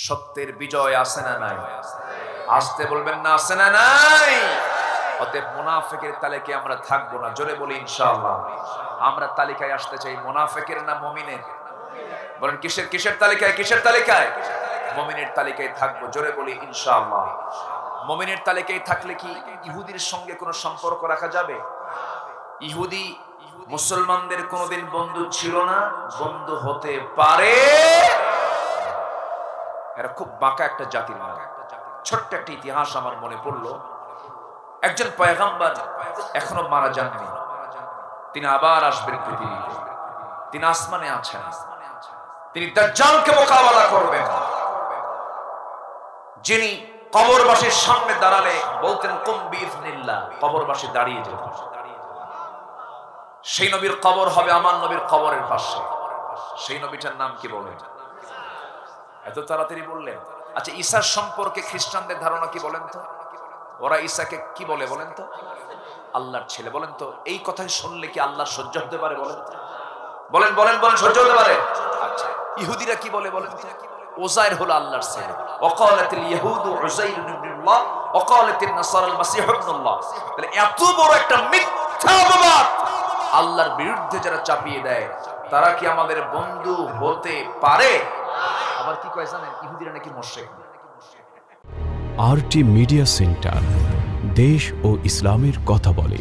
সত্যের বিজয় আছে না নাই? আসতে বলবেন না, আছে না নাই? অতএব মুনাফিকের তালিকায় আমরা থাকবো না। জোরে বলি ইনশাআল্লাহ। আমরা তালিকায় আসতে চাই মুনাফিকের না মুমিনের? বলেন কিসের কিসের তালিকায়? কিসের তালিকায়? মুমিনের তালিকায় থাকবো। জোরে বলি ইনশাআল্লাহ। মুমিনের তালিকায় থাকলে কি ইহুদির সঙ্গে কোনো সম্পর্ক রাখা যাবে? ইহুদি মুসলমানদের কোনোদিন বন্ধু ছিল না, বন্ধু হতে পারে। এরা খুব বাঁকা একটা জাতির নাম। ছোট্ট একটা ইতিহাস আমার মনে পড়লো। একজন পয়গম্বর এখনো মারা যাননি, তিনি আবার আসবেন পৃথিবীতে। তিনি আসমানে আছেন, তিনি দাজ্জালকে মোকাবেলা করবেন। যিনি কবরবাসীর সামনে দাঁড়ালে বলতেন কুম বিইজনিল্লাহ, কবরবাসী দাঁড়িয়ে যেত। সেই নবীর কবর হবে আমার নবীর কবরের পাশে। সেই নবীটার নাম কি বলেন? এত তাড়াতাড়ি বললেন। আচ্ছা, ঈসার সম্পর্কে খ্রিস্টানদের ধারণা কি বলেন তো? ওরা ঈসাকে কি বলে বলেন তো? আল্লাহর ছেলে। বলেন তো এই কথাই শুনলে কি আল্লাহ সহ্য হতে পারে? বলেন বলেন বলেন বলেন, সহ্য হতে পারে? আচ্ছা, ইহুদিরা কি বলে বলেন তো? উযাইর হলো আল্লাহর ছেলে। ওয়াকালাতিল ইয়াহুদু উযাইর ইবনুল্লাহ ওয়াকালাতিন নাসারাল মাসীহ ইবনুল্লাহ। তাহলে এত বড় একটা মিথ্যা অপবাদ আল্লাহর বিরুদ্ধে যারা চাপিয়ে দেয়, তারা কি আমাদের বন্ধু হতে পারে? আবার কি কয় জানেন? ইহুদিরা নাকি মুশরিক। আরটি মিডিয়া সেন্টার, দেশ ও ইসলামের কথা বলে।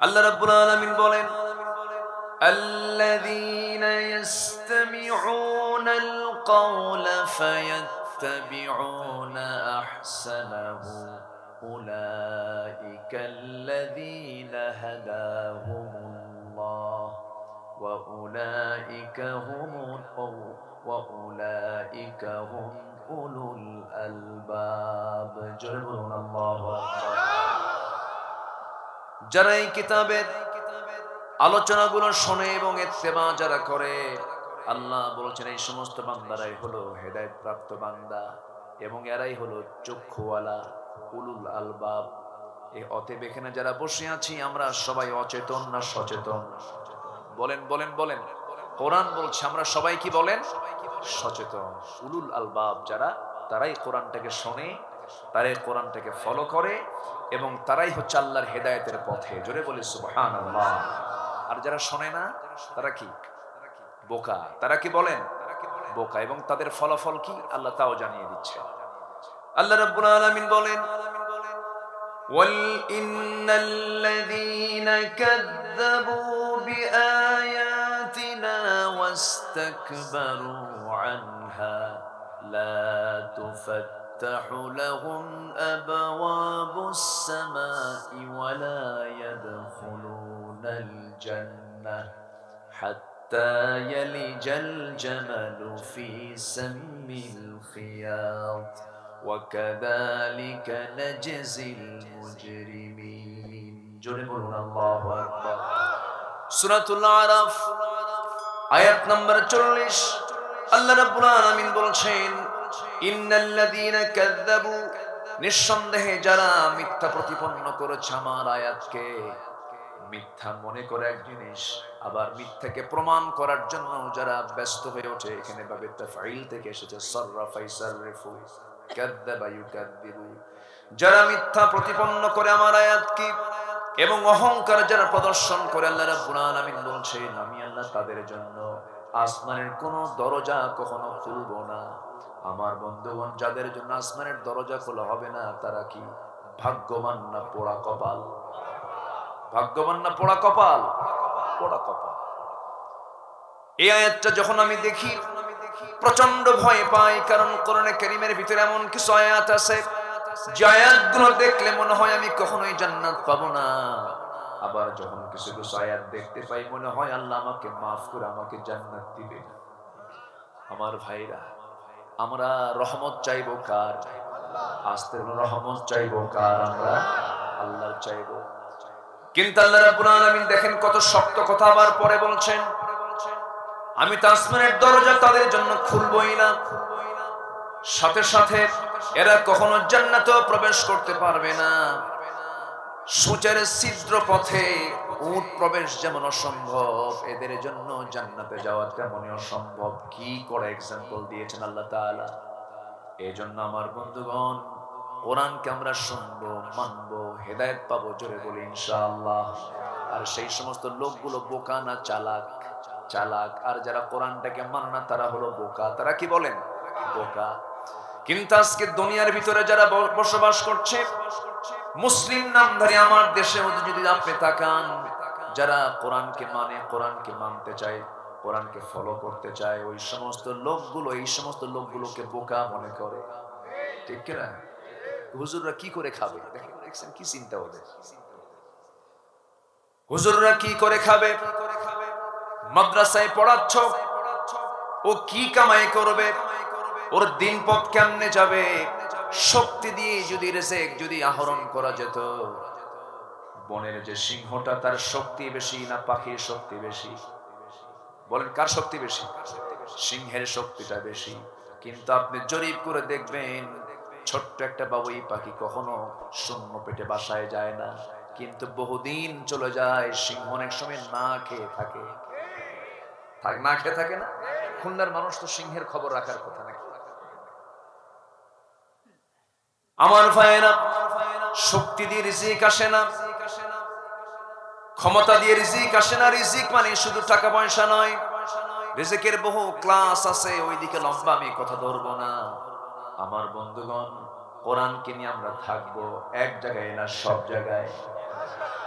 আল্লাহ রাব্বুল আলামিন বলেন, الذين يستمعون القول فيتبعون أحسنه أولئك الذين هداهم الله وأولئك هم أولو الألباب جربنا الله أكبر। যারা এই কিতাবের আলোচনাগুলো শোনে এবং ইত্তেবা যারা করে, আল্লাহ বলেছেন এই সমস্ত বান্দারাই হলো হেদায়েত প্রাপ্ত বান্দা এবং এরাই হলো চক্ষুওয়ালা, উলুল আলবাব। অতএব এখানে যারা বসে আছি আমরা সবাই অচেতন না সচেতন? বলেন বলেন বলেন। কোরআন বলছে আমরা সবাই কি বলেন? সচেতন। উলুল আলবাব যারা, তারাই কোরআনটাকে শোনে, তারাই কোরআনটাকে ফলো করে এবং তারাই হচ্ছে আল্লাহর হেদায়েতের পথে। জোরে বলি সুবহানাল্লাহ। আর যারা শোনে না তারা কি? বোকা। তারা কি বলেন? বোকা। এবং তাদের ফলাফল কি আল্লাহ তাও জানিয়ে দিচ্ছে। আল্লাহ রাব্বুল আলামিন বলেন, ওয়াল ইন্নাল্লাযীনা কাযযাবু বিআয়াতিনা ওয়াস্তাকবারু আনহা লা তুফাত্তাহু লাহুম আবওয়াবুস সামাই ওয়া লা ইয়াদখুলুনাল জান্নাহ হাত্তা ইয়ালিজাল জামালু ফি সাম্মিল খিয়াত وكذلك نجزي المجرمين জোরে বলুন আল্লাহু আকবার। সূরাতুল আরাফ আয়াত নাম্বার 40 আল্লাহ রাব্বুল আলামিন বলছেন, ইন্নাল্লাযীনা কাযযাবু, নিঃসন্দেহে যারা মিথ্যা প্রতিপন্ন করেছে আমার আয়াতকে, মিথ্যা মনে করে এক জিনিস, আবার মিথ্যাকে প্রমাণ করার জন্য যারা ব্যস্ত হয়ে ওঠে। এখানে বাবে তাফঈল থেকে এসেছে সাররাফা ইসাররিফু, কাযযাবা ইউকাযযিবু। যারা মিথ্যা প্রতিপন্ন করে আমার আয়াতকে এবং অহংকার যারা প্রদর্শন করে, আল্লাহ রাব্বুল আলামিন বলছেন আমি আল্লাহ তাদের জন্য আসমানের কোন দরজা কখনো খুলব না। আমার বন্ধুগণ, যাদের জন্য আসমানের দরজা খোলা হবে না তারা কি ভাগ্যবান না পোড়া কপাল? ভাগ্যবান না পোড়া কপাল? পোড়া কপাল। এই আয়াতটা যখন আমি দেখি প্রচন্ড ভয় পাই, কারণ কোরআনে কারীমের ভিতরে এমন কিছু আয়াত আছে যে আয়াতগুলো দেখলে মনে হয় আমি কখনোই জান্নাত পাবো না। আবার যখন কিছু কিছু আয়াত দেখতে পাই মনে হয় আল্লাহ আমাকে মাফ করে আমাকে জান্নাত দিবে। আমার ভাইরা, আমরা রহমত চাইবো কার? আস্তে রহমত চাইবো কার? আমরা আল্লাহর চাইবো। কিন্তু আল্লাহ রাব্বুল আলামিন দেখেন কত শক্ত কথা আবার পরে বলছেন, আমি তো আসমানের দরজা তাদের জন্য খুলবই না, সাথে সাথে এরা কখনো জান্নাতেও প্রবেশ করতে পারবে না। সূচের ছিদ্র পথে উট প্রবেশ যেমন অসম্ভব, এদের জন্য জান্নাতে যাওয়া তেমনই অসম্ভব। কি করে এক্সাম্পল দিয়েছেন আল্লাহ তাআলা। এই জন্য আমার বন্ধুগণ, কোরআনকে আমরা শুনবো, মানবো, হেদায়েত পাবো, জোরে বলি ইনশাআল্লাহ। আর সেই সমস্ত লোকগুলো বোকা না চালাক? চালাক। আর যারা কোরআনটাকে মানে না তারা হলো বোকা। তারা কি বলেন? বোকা। কিন্তু আজকে দুনিয়ার ভিতরে যারা বসবাস করছে, মুসলিম নামধারী আমার দেশে যদি আপনি তাকান, যারা কোরআনকে মানে, কোরআনকে মানতে চায়, কোরআনকে ফলো করতে চায়, ওই সমস্ত লোকগুলো এই সমস্ত লোকগুলোকে বোকা মনে করে। ঠিক কিনা? হুজুররা কি করে খাবে? দেখছেন কি চিন্তা ওদের। হুজুররা কি করে খাবে? মাদ্রাসায় পড়াচ্ছ, ও কি কামাই করবে? ওর দিন পথ কেমনে যাবে? শক্তি দিয়ে যদি রিজিক যদি আহরণ করা যেত, বনের যে সিংহটা, তার শক্তি বেশি না পাখির শক্তি বেশি? বলেন কার শক্তি বেশি? সিংহের শক্তিটা বেশি। কিন্তু আপনি জরিপ করে দেখবেন, ছোট্ট একটা বাবুই পাখি কখনো শূন্য পেটে বাসায় যায় না, কিন্তু বহুদিন চলে যায়। সিংহ অনেক সময় না খেয়ে থাকে। না খেয়ে থাকে না? খুলনার মানুষ তো সিংহের খবর রাখার কথা নাকি? আমার ভাইয়েরা, শক্তি দিয়ে রিজিক আসে না, ক্ষমতা দিয়ে রিজিক আসে না। রিজিক মানে শুধু টাকা পয়সা নয়, রিজিকের বহু ক্লাস আছে, ওইদিকে লম্বা আমি কথা ধরবো না। আমার বন্ধুগণ, কোরআনকে নিয়ে আমরা থাকবো এক জায়গায় না সব জায়গায়।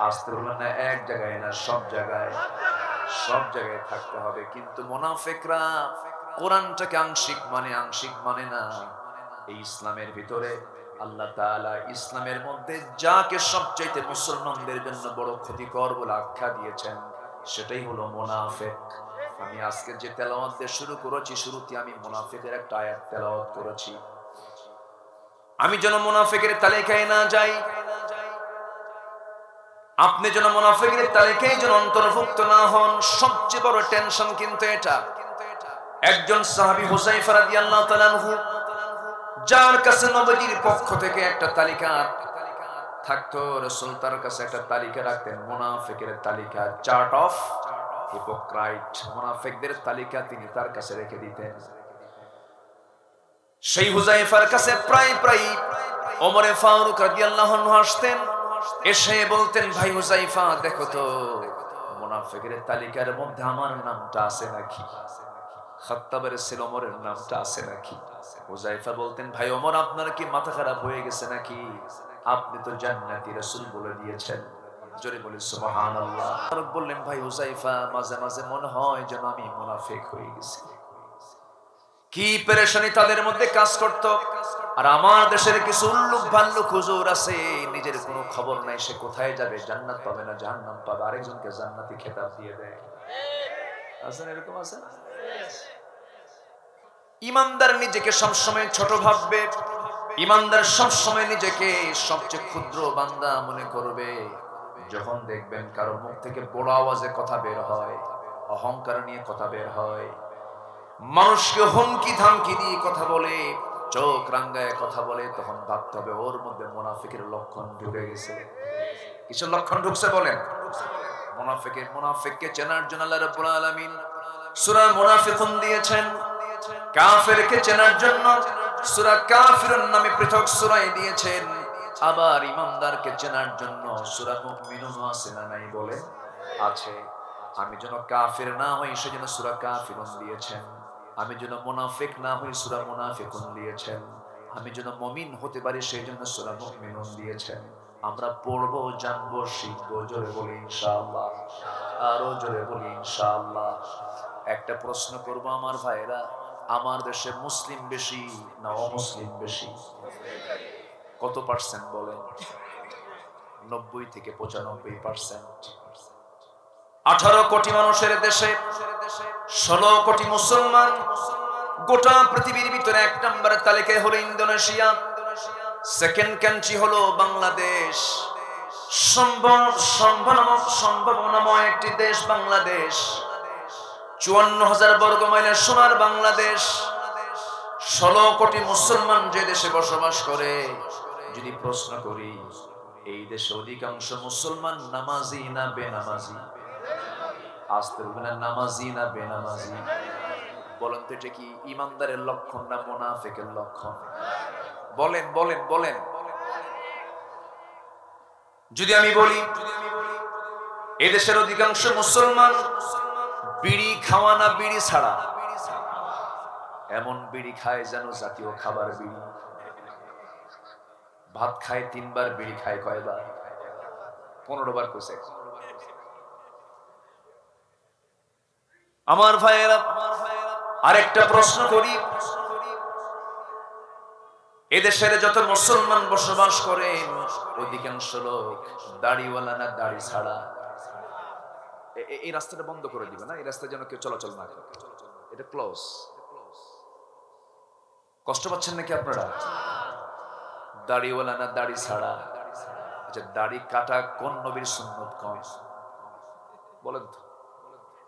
আসতে হলো না এক জায়গায় না সব জায়গায়, সব জায়গায় থাকতে হবে। কিন্তু মুনাফিকরা কোরআনটাকে আংশিক মানে, আংশিক মানে না। এই ইসলামের ভিতরে আল্লাহ তাআলা ইসলামের মধ্যে যাকে সবচাইতে মুসলমানদের জন্য বড় ক্ষতিকর বলে আখ্যা দিয়েছেন, সেটাই হলো মুনাফিক। আমি আজকে যে তেলাওয়াত দিয়ে শুরু করেছি, শুরুতে আমি মুনাফিকের একটা আয়াত তেলাওয়াত করেছি। আমি যেন মুনাফিকের তালিকায় না যাই, আপনি যেন মুনাফিকের তালিকায় যেন অন্তর্ভুক্ত না হন। সবচেয়ে বড় টেনশন কিন্তু এটা। একজন সাহাবী হুযায়ফা রাদিয়াল্লাহু তাআলা আনহু, যার কাছে নবীর পক্ষ থেকে একটা তালিকা থাকতো, রাসূল তার কাছে একটা তালিকা রাখতেন, মুনাফিকের তালিকা, চার্ট অফ হিপোক্রাইট, মুনাফিকদের তালিকা তিনি তার কাছে রেখে দিতেন। সেই হুযায়ফার কাছে প্রায় প্রায় ওমর ফারুক রাদিয়াল্লাহু আনহু আসতেন, এসে বলতেন, ভাই হুযায়ফা দেখো তো মুনাফিকের তালিকার মধ্যে আমার নামটা আছে নাকি? খাত্তাবের ছেলে ওমরের নামটা আছে নাকি? হুযায়ফা বলতেন, ভাই ওমর আপনার কি মাথা খারাপ হয়ে গেছে নাকি? আপনি তো জান্নাতি, রাসূল বলে দিয়েছেন। জোরে বলি সুবহানাল্লাহ। ফারুক বললেন, ভাই হুযায়ফা মাঝে মাঝে মনে হয় যেন আমি মুনাফিক হয়ে গেছি। কি পেরেশানি তাদের মধ্যে কাজ করত। আর আমার দেশের কিছু উল্লুক ভাল্লুক হুজুর আছে, নিজের কোনো খবর নাই, সে কোথায় যাবে, জান্নাত পাবে না জাহান্নাম পাবে, আরেকজনকে জান্নাতি খেতাব দিয়ে দেয়। আছেন এরকম? আছে না? ইমানদার নিজেকে সবসময় ছোট ভাববে, ইমানদার সবসময় নিজেকে সবচেয়ে ক্ষুদ্র বান্দা মনে করবে। যখন দেখবেন কারো মুখ থেকে বড় আওয়াজে কথা বের হয়, অহংকার নিয়ে কথা বের হয়, মানুষকে হুমকি ধামকি দিয়ে কথা বলে, চোখ রাঙ্গায় কথা বলে, তখন ভাবতে হবে ওর মধ্যে মুনাফিকের লক্ষণ ঢুকে গেছে। কিসের লক্ষণ ঢুকছে বলেন? মুনাফিকের। মুনাফিককে চেনার জন্য আল্লাহ রাব্বুল আলামিন সূরা মুনাফিকুন দিয়েছেন। কাফেরকে চেনার জন্য সূরা কাফিরুন নামে পৃথক সূরা দিয়েছেন। আবার ইমানদারকে চেনার জন্য সূরা মুমিনুন আছে না নাই? বলে আছে। আমি যেন কাফের না হই সেজন্য সূরা কাফিরুন দিয়েছেন। আমি যেন মুনাফিক না হই সূরা মুনাফিকুন দিয়েছেন। আমি যেন মুমিন হতে পারি সেই জন্য সূরা মুমিনুন দিয়েছেন। আমরা পড়বো, জানবো, শিখবো। জোরে বলি ইনশাআল্লাহ। আরো জোরে বলি ইনশাআল্লাহ। একটা প্রশ্ন করবো আমার ভাইরা, আমার দেশে মুসলিম বেশি না অমুসলিম বেশি? কত পার্সেন্ট বলেন? 90 থেকে 95%। 18 কোটি মানুষের দেশে 16 কোটি মুসলমান। গোটা পৃথিবীর ভিতরে 1 নম্বরের তালিকায় হলো ইন্দোনেশিয়া, সেকেন্ড কান্ট্রি হলো বাংলাদেশ। সম্ভাবনাময় একটি দেশ বাংলাদেশ। 54,000 বর্গ মাইলের সোনার বাংলাদেশ। 16 কোটি মুসলমান যে দেশে বসবাস করে, যদি প্রশ্ন করি এই দেশে অধিকাংশ মুসলমান নামাজি না বেনামাজি? আসতে বলবেন নামাজি না বেনামাজি? বলেন তো এটা কি ইমানদারের লক্ষণ না মুনাফিকের লক্ষণ? বলেন বলেন বলেন। যদি আমি বলি এদেশের অধিকাংশ মুসলমান বিড়ি খাওয়া না বিড়ি ছাড়া? এমন বিড়ি খায় যেন জাতীয় খাবার বিড়ি। ভাত খায় 3 বার, বিড়ি খায় কয়বার? 15 বার কইছে। আমার ভাইয়েরা, আরেকটা প্রশ্ন করি, এদেশের যত মুসলমান বসবাস করে অধিকাংশ লোক দাড়িওয়ালা না দাড়ি ছাড়া? এই রাস্তাটা বন্ধ করে দিবে না, এই রাস্তায় যেন কেউ চলাচল না করে, এটা ক্লোজ। কষ্ট পাচ্ছেন নাকি আপনারা? দাড়িওয়ালা না দাড়ি ছাড়া? আচ্ছা, দাড়ি কাটা কোন নবীর সুন্নত কম? বলেন তো,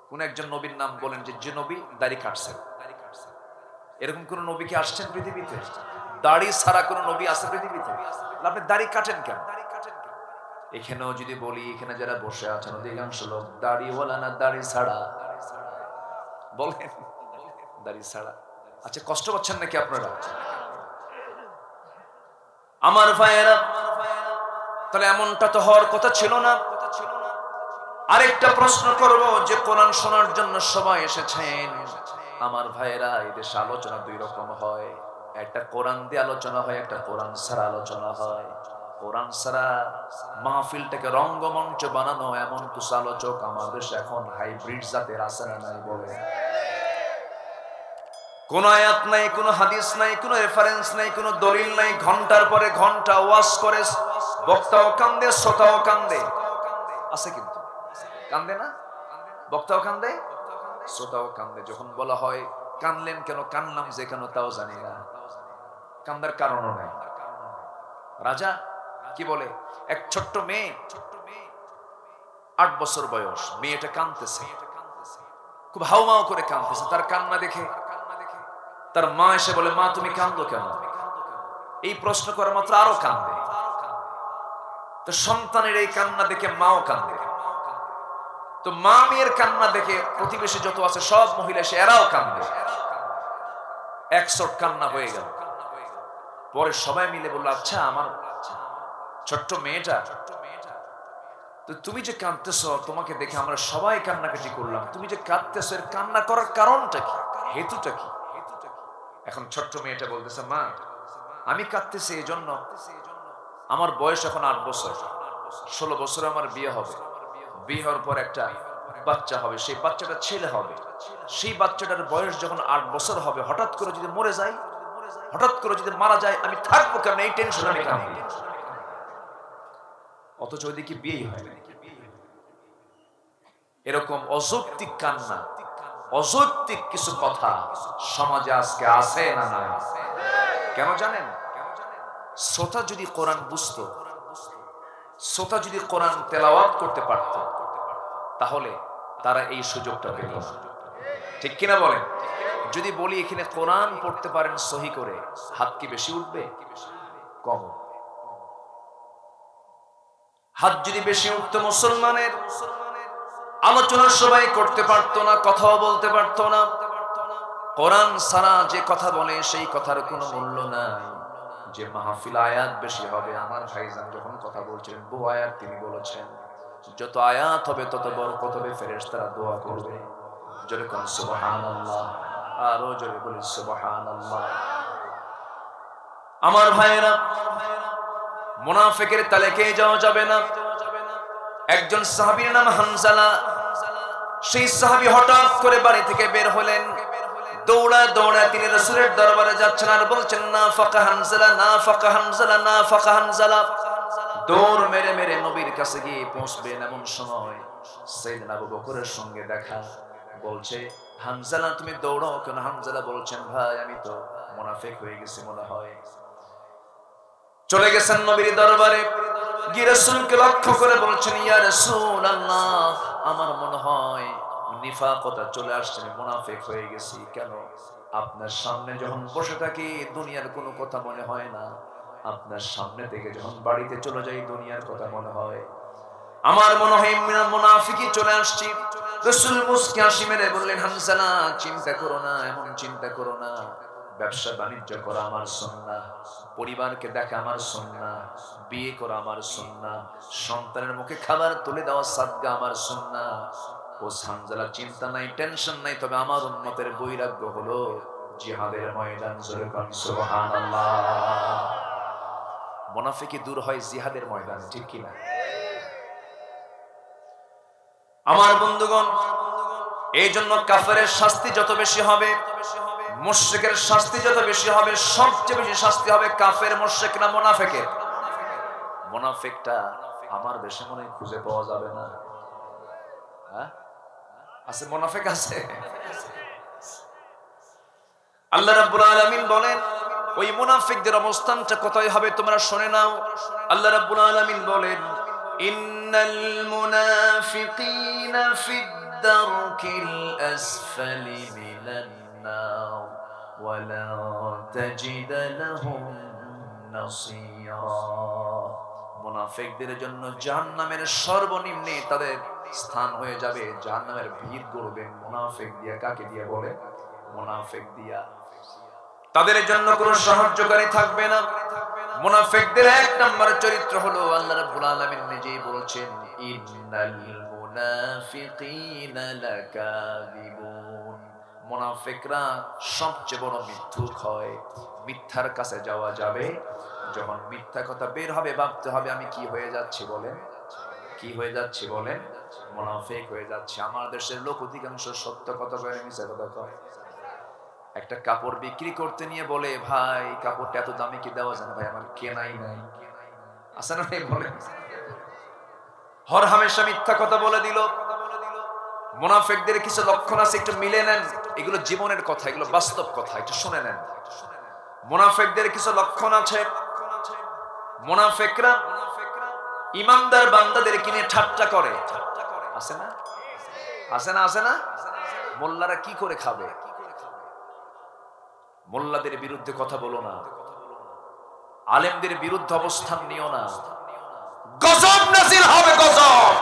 কোন একজন নবীর নাম বলেন যে নবী দাড়ি কাটছেন। এরকম কোন নবী কি আসছেন পৃথিবীতে? দাড়ি ছাড়া কোন নবী আছে পৃথিবীতে? আপনি দাড়ি কাটেন কেন? এখানেও যদি বলি, এখানে যারা বসে আছেন অধিকাংশ লোক দাড়িওয়ালা না দাড়ি ছাড়া? বলেন, দাড়ি ছাড়া। আচ্ছা, কষ্ট পাচ্ছেন নাকি আপনারা? আমার ভাইয়েরা, তাহলে এমনটা তো হওয়ার কথা ছিল না। আরেকটা প্রশ্ন করব, যে কোরআন শোনার জন্য সবাই এসেছেন। আমার ভাইয়েরা, এই দেশে আলোচনা 2 রকম হয়, একটা কোরআন দিয়ে আলোচনা হয়, একটা কোরআন ছাড়া আলোচনা হয়। কোরআন ছাড়া মাহফিলটাকে রঙ্গমঞ্চ বানানো এমন কিছু আলোচক আমার দেশে এখন হাইব্রিড জাতের আছে না নাই? বলে, কোন আয়াত নাই, কোন হাদিস নাই, কোন রেফারেন্স নাই, কোন দলিল নাই, ঘন্টার পরে ঘন্টা ওয়াজ করে, বক্তাও কান্দে, শ্রোতাও কান্দে। আছে কিন্তু কান্দে না? বক্তাও কান্দে, শ্রোতাও কান্দে। যখন বলা হয় কানলেন কেন, কানলাম যে কেন তাও জানি না, কান্দার কারণও নাই। রাজা কি বলে, এক ছোট্ট মেয়ে, 8 বছর বয়স, মেয়েটা কাঁদতেছে, খুব হাউমাউ করে কাঁদতেছে। তার কান্না দেখে তার মা এসে বলে, মা তুমি কাঁদো কেন? এই প্রশ্ন করা মাত্র আরো কান্দে। তো সন্তানের এই কান্না দেখে মাও কান্দে। তো মা মেয়ের কান্না দেখে প্রতিবেশী যত আছে সব মহিলা এসে এরাও কান্দে। একশট কান্না হয়ে গেল। পরে সবাই মিলে বলল, আচ্ছা আমার ছোট্ট মেয়েটা, তো তুমি যে কাঁদতেছো, তোমাকে দেখে আমরা সবাই কান্নাকাটি করলাম, তুমি যে কাঁদতেছো এর কান্না করার কারণটা কি, হেতুটা কি? এখন ছোট্ট মেয়েটা বলতেছে, মা আমি কাঁদতেছি এই জন্য, আমার বয়স এখন 8 বছর, 16 বছরে আমার বিয়ে হবে, বিয়ে হওয়ার পর একটা বাচ্চা হবে, সেই বাচ্চাটা ছেলে হবে, সেই বাচ্চাটার বয়স যখন 8 বছর হবে, হঠাৎ করে যদি মরে যায়, হঠাৎ করে যদি মারা যায়, আমি থাকবো কেন? এই টেনশন আমি কাঁদি। অথচ ওইদিকে বিয়েই হয় না। এরকম অযৌক্তিক কান্না, অযৌক্তিক কিছু কথা সমাজে আজকে আছে না নাই? কেন জানেন? শ্রোতা যদি কোরআন বুঝতো, শ্রোতা যদি কোরআন তেলাওয়াত করতে পারত, তাহলে তারা এই সুযোগটা পেত না। ঠিক কিনা বলেন? যদি বলি এখানে কোরআন পড়তে পারেন সহি করে, হাত কি বেশি উঠবে? কম। হাত যদি বেশি উঠতো, মুসলমানের আলোচনা সবাই করতে পারতো না, কথাও বলতে পারতো না। কোরআন ছাড়া যে কথা বলে সেই কথার কোনো মূল্য নাই। যে মাহফিল আয়াত বেশি হবে, আমার ভাইজান যখন কথা বলছিলেন বহু আয়াত তিনি বলেছেন, যত আয়াত হবে তত বরকত হবে, ফেরেশতারা দোয়া করবে। জোরে কোন সুবহানাল্লাহ, আরো জোরে বলি সুবহানাল্লাহ। আমার ভাইয়েরা, মুনাফিকের তালেকে যাওয়া যাবে না। একজন সাহাবীর নাম হানজালা, সেই সাহাবী হঠাৎ করে বাড়ি থেকে বের হলেন, দৌড়া দৌড়া তিনি রাসূলের দরবারে যাচ্ছেন আর বলছেন, না ফাকা হানজালা, না ফাকা হানজালা, না ফাকা হানজালা। দৌড় মেরে মেরে নবীর কাছে গিয়ে পৌঁছবেন, এমন সময় সাইয়েদনা আবু বকরের সঙ্গে দেখা। বলছে, হানজালা তুমি দৌড়াও কেন? হানজালা বলছেন, ভাই আমি তো মুনাফিক হয়ে গেছি মনে হয়। চলে গেছেন নবীর দরবারে, গিয়ে রাসূলকে লক্ষ্য করে বলছেন, ইয়া রাসূলুল্লাহ, আমার মনে হয় নিফাকতা চলে আসছে, মুনাফিক হয়ে গেছি। কেন? আপনার সামনে যখন বসে থাকি দুনিয়ার কোনো কথা মনে হয় না, আপনার সামনে থেকে যখন বাড়িতে চলে যাই দুনিয়ার কথা মনে হয়, আমার মনে হয় মুনাফিকই চলে আসছি। রাসূল মুস্কি হাসি মেরে বললেন, হানজালা চিন্তা করো না, এমন চিন্তা করো না। ব্যবসা বাণিজ্য করা আমার সুন্নাহ, পরিবারকে দেখা আমার সুন্নাহ, বিয়ে করা আমার সুন্নাহ, সন্তানের মুখে খাবার তুলে দেওয়া সাদকা আমার সুন্নাহ। ও হানজালা চিন্তা নাই, টেনশন নাই, তবে আমার উম্মতের বৈরাগ্য হলো জিহাদের ময়দান। জোরে বলুন সুবহানাল্লাহ। মুনাফিকি দূর হয় জিহাদের ময়দান, ঠিক কি না? আমার বন্ধুগণ, এই জন্য কাফেরের শাস্তি যত বেশি হবে, মুশরিকের শাস্তি যত বেশি হবে, সবচেয়ে বেশি শাস্তি হবে কাফের, মুশরিক না মুনাফিকের? মুনাফিকটা আমার দেশে মনে হয় খুঁজে পাওয়া যাবে না। হ্যাঁ আছে, মুনাফিক আছে। আল্লাহ রাব্বুল আলামিন বলেন ওই মুনাফিকদের অবস্থানটা কোথায় হবে তোমরা শুনে নাও। আল্লাহ রাব্বুল আলামিন বলেন, ইন্নাল মুনাফিকিনা ফিদ দারকিল আসফালি মিনান নার ওয়া লা তাজিদ লাহুম নাসীরা। মুনাফিকদের জন্য জাহান্নামের সর্বনিম্নে তাদের স্থান হয়ে যাবে, জাহান্নামের ভিড় করবে মুনাফিক দিয়া। কাকে দিয়ে বলে? মুনাফিক দিয়া। তাদের জন্য কোনো সাহায্যকারী থাকবে না। মুনাফিকদের এক নম্বর চরিত্র হলো, আল্লাহ রাব্বুল আলামিন নিজেই বলছেন, ইন্নাল মুনাফিকিনা লাকাযিবুন। মুনাফিকরা সবচেয়ে বড় মিথ্যুক হয়। মিথ্যার কাছে যাওয়া যাবে যখন মিথ্যা কথা বের হবে, ভাবতে হবে আমি কি হয়ে যাচ্ছি বলেন, কি হয়ে যাচ্ছি বলেন? মুনাফিক হয়ে যাচ্ছে। আমার দেশের লোক অধিকাংশ সত্য কথা কয়, মিথ্যা কথা কয়। একটা কাপড় বিক্রি করতে নিয়ে বলে, ভাই কাপড়টা এত দামে কি দেওয়া যায় না? ভাই আমার কেনাই নাই। আছে না ভাই? বলে হর হামেশা মিথ্যা কথা বলে দিল। মুনাফিকদের কিছু লক্ষণ আছে, একটু মিলে নেন। এগুলো জীবনের কথা, এগুলো বাস্তব কথা, একটু শুনে নেন। মুনাফিকদের কিছু লক্ষণ আছে। মুনাফিকরা ইমানদার বান্দাদের কিনে ঠাট্টা করে। আছে না? আছে না? আছে না? মোল্লারা কি করে খাবে? মোল্লাদের বিরুদ্ধে কথা বলো না, আলেমদের বিরুদ্ধে অবস্থান নিও না। গজব নাজিল হবে, গজব,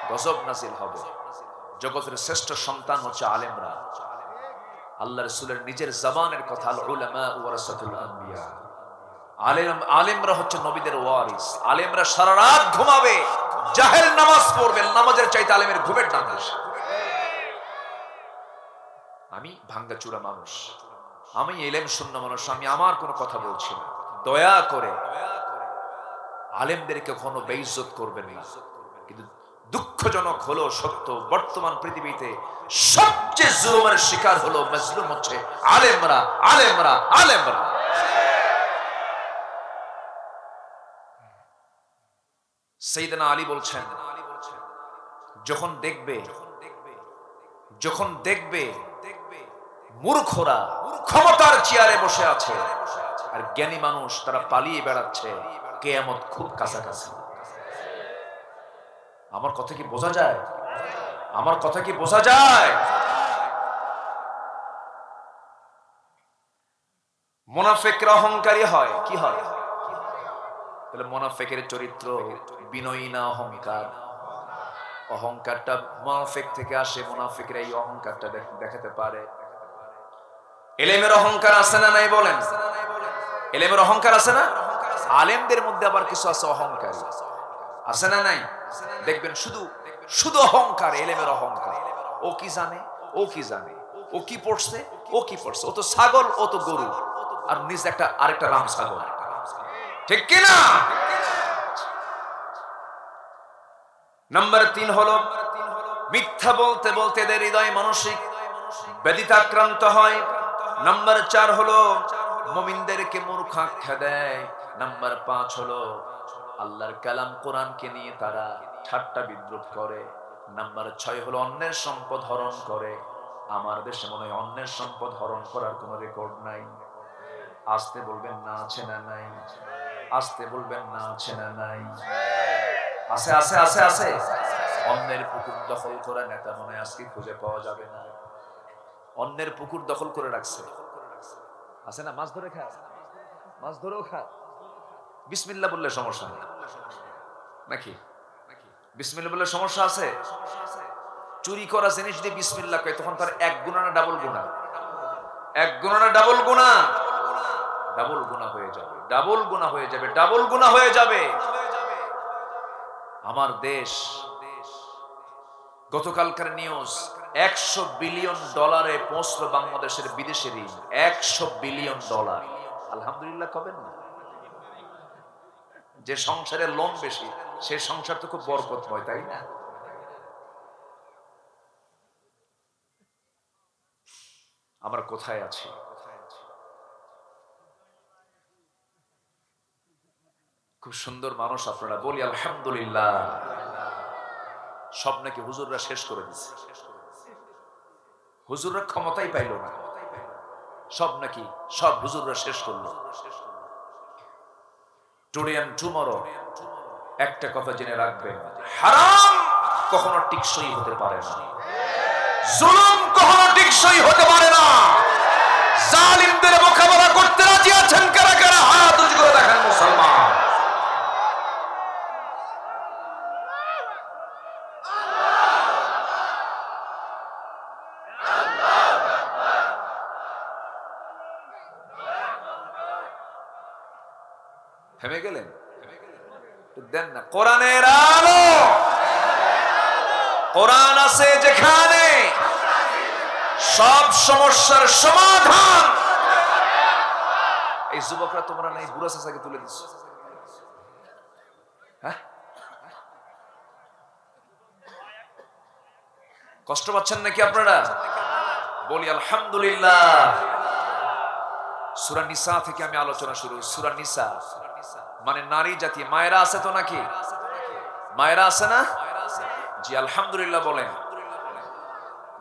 গজব নাজিল হবে। জগতের শ্রেষ্ঠ সন্তান হচ্ছে আলেমরা। আল্লাহ রাসূলের নিজের জবানের কথা, আল উলামা ওয়ারাসাতুল আম্বিয়া। আলেমরা হচ্ছে নবীদের ওয়ারিস। আলেমরা সারা রাত ঘুমাবে, জাহেল নামাজ পড়বে, নামাজের চাইতে আলেমের ঘুমের দাম বেশি। আমি ভাঙ্গাচুরা মানুষ, আমি ইলম শূন্য মানুষ, আমি আমার কোনো কথা বলছি না। দয়া করে আলেমদেরকে কখনো বেইজ্জত করবেন না। কিন্তু দুঃখজনক হলো সত্য, বর্তমান পৃথিবীতে সবচেয়ে জুলুমের শিকার হলো, মাজলুম হচ্ছে আলেমরা, আলেমরা, আলেমরা। সাইয়েদনা আলী বলছেন, যখন দেখবে মূর্খরা ক্ষমতার চেয়ারে বসে আছে আর জ্ঞানী মানুষ তারা পালিয়ে বেড়াচ্ছে, কিয়ামত খুব কাছাকাছি। আমার কথা কি বোঝা যায়? আমার কথা কি বোঝা যায়? মুনাফিকরা অহংকারী হয়। কি হয়? তাহলে মুনাফিকের চরিত্র বিনয়ী না অহংকার? অহংকারটা মুনাফিক থেকে আসে। মুনাফিকরা এই অহংকারটা দেখাতে পারে। ইলমের অহংকার আছে না নাই বলেন? ইলমের অহংকার আছে না? আলেমদের মধ্যে আবার কিছু আছে অহংকারী, আছে না নাই? দেখবেন শুধু শুধু অহংকার, ইলমের অহংকার। ও কি জানে, ও কি জানে, ও কি পড়ছে, ও কি পড়ছে, ও তো ছাগল, ও তো গরু, আর নিজ একটা আরেকটা রাম ছাগল। ঠিক কি না? নাম্বার 3 হলো মিথ্যা বলতে বলতে এদের হৃদয় মানসিক ব্যাধিতাক্রান্ত হয়। নাম্বার 4 হলো মুমিনদেরকে মূর্খ আখ্যা দেয়। নাম্বার 5 হলো আল্লাহর কালাম কোরআনকে নিয়ে তারা ঠাট্টা বিদ্রুপ করে। নাম্বার 6 হলো অন্যের সম্পদ হরণ করে। আমার দেশে মনে হয় অন্যের সম্পদ হরণ করার কোনো রেকর্ড নাই। আসতে বলবেন না আছে না নাই? আসতে বলবেন না আছে না নাই? আছে, আছে, আছে, আছে। অন্যের পুকুর দখল করা নেতা মনে হয় আজকে খুঁজে পাওয়া যাবে না। অন্যের পুকুর দখল করে রাখছে, আছে না? মাছ ধরে খায়, মাছ ধরেও খায়। বিসমিল্লাহ বললে সমস্যা নেই নাকি? বিসমিল্লাহ বললে সমস্যা আছে? চুরি করা জিনিস দিয়ে বিসমিল্লাহ কয়, তখন তার এক গুনাহ না ডাবল গুনাহ? এক গুনাহ না ডাবল গুনাহ? ডাবল গুনাহ হয়ে যাবে, ডাবল গুনাহ হয়ে যাবে, ডাবল গুনাহ হয়ে যাবে। আমার দেশ গতকালকার নিউজ, $100 বিলিয়ন পৌঁছলো বাংলাদেশের বিদেশি ঋণ। $100 বিলিয়ন। আলহামদুলিল্লাহ কবেন না? যে সংসারের লোন বেশি সে সংসার তো খুব বরকতময়, তাই না? আমরা কোথায় আছি? খুব সুন্দর মানুষ আপনারা, বলি আলহামদুলিল্লাহ। সব নাকি হুজুররা শেষ করে দিচ্ছে, হুজুররা ক্ষমতাই পাইল না, সব নাকি সব হুজুররা শেষ করলো। টুডে এন্ড টুমরো একটা কথা জেনে রাখবেন, হারাম কখনো টিকসই হতে পারে না, জুলুম কখনো টিকসই হতে পারে না। জালিমদের মোকাবেলা করতে রাজি আছেন কারা কারা? হাত উঁচু করে দেখেন মুসলমান। থেমে গেলেন? দেন না। কোরআনের আলো, কোরআন আছে যেখানে সব সমস্যার সমাধান। এই যুবকরা তোমরা নাই বুড়া চাচাকে তুলে দিচ্ছ, হ্যাঁ? কষ্ট পাচ্ছেন নাকি আপনারা? বলি আলহামদুলিল্লাহ। সূরা নিসা থেকে আমি আলোচনা শুরু। সূরা নিসা মানে নারী জাতি। মায়েরা আছে তো নাকি? মায়েরা আছে না? জি আলহামদুলিল্লাহ বলেন।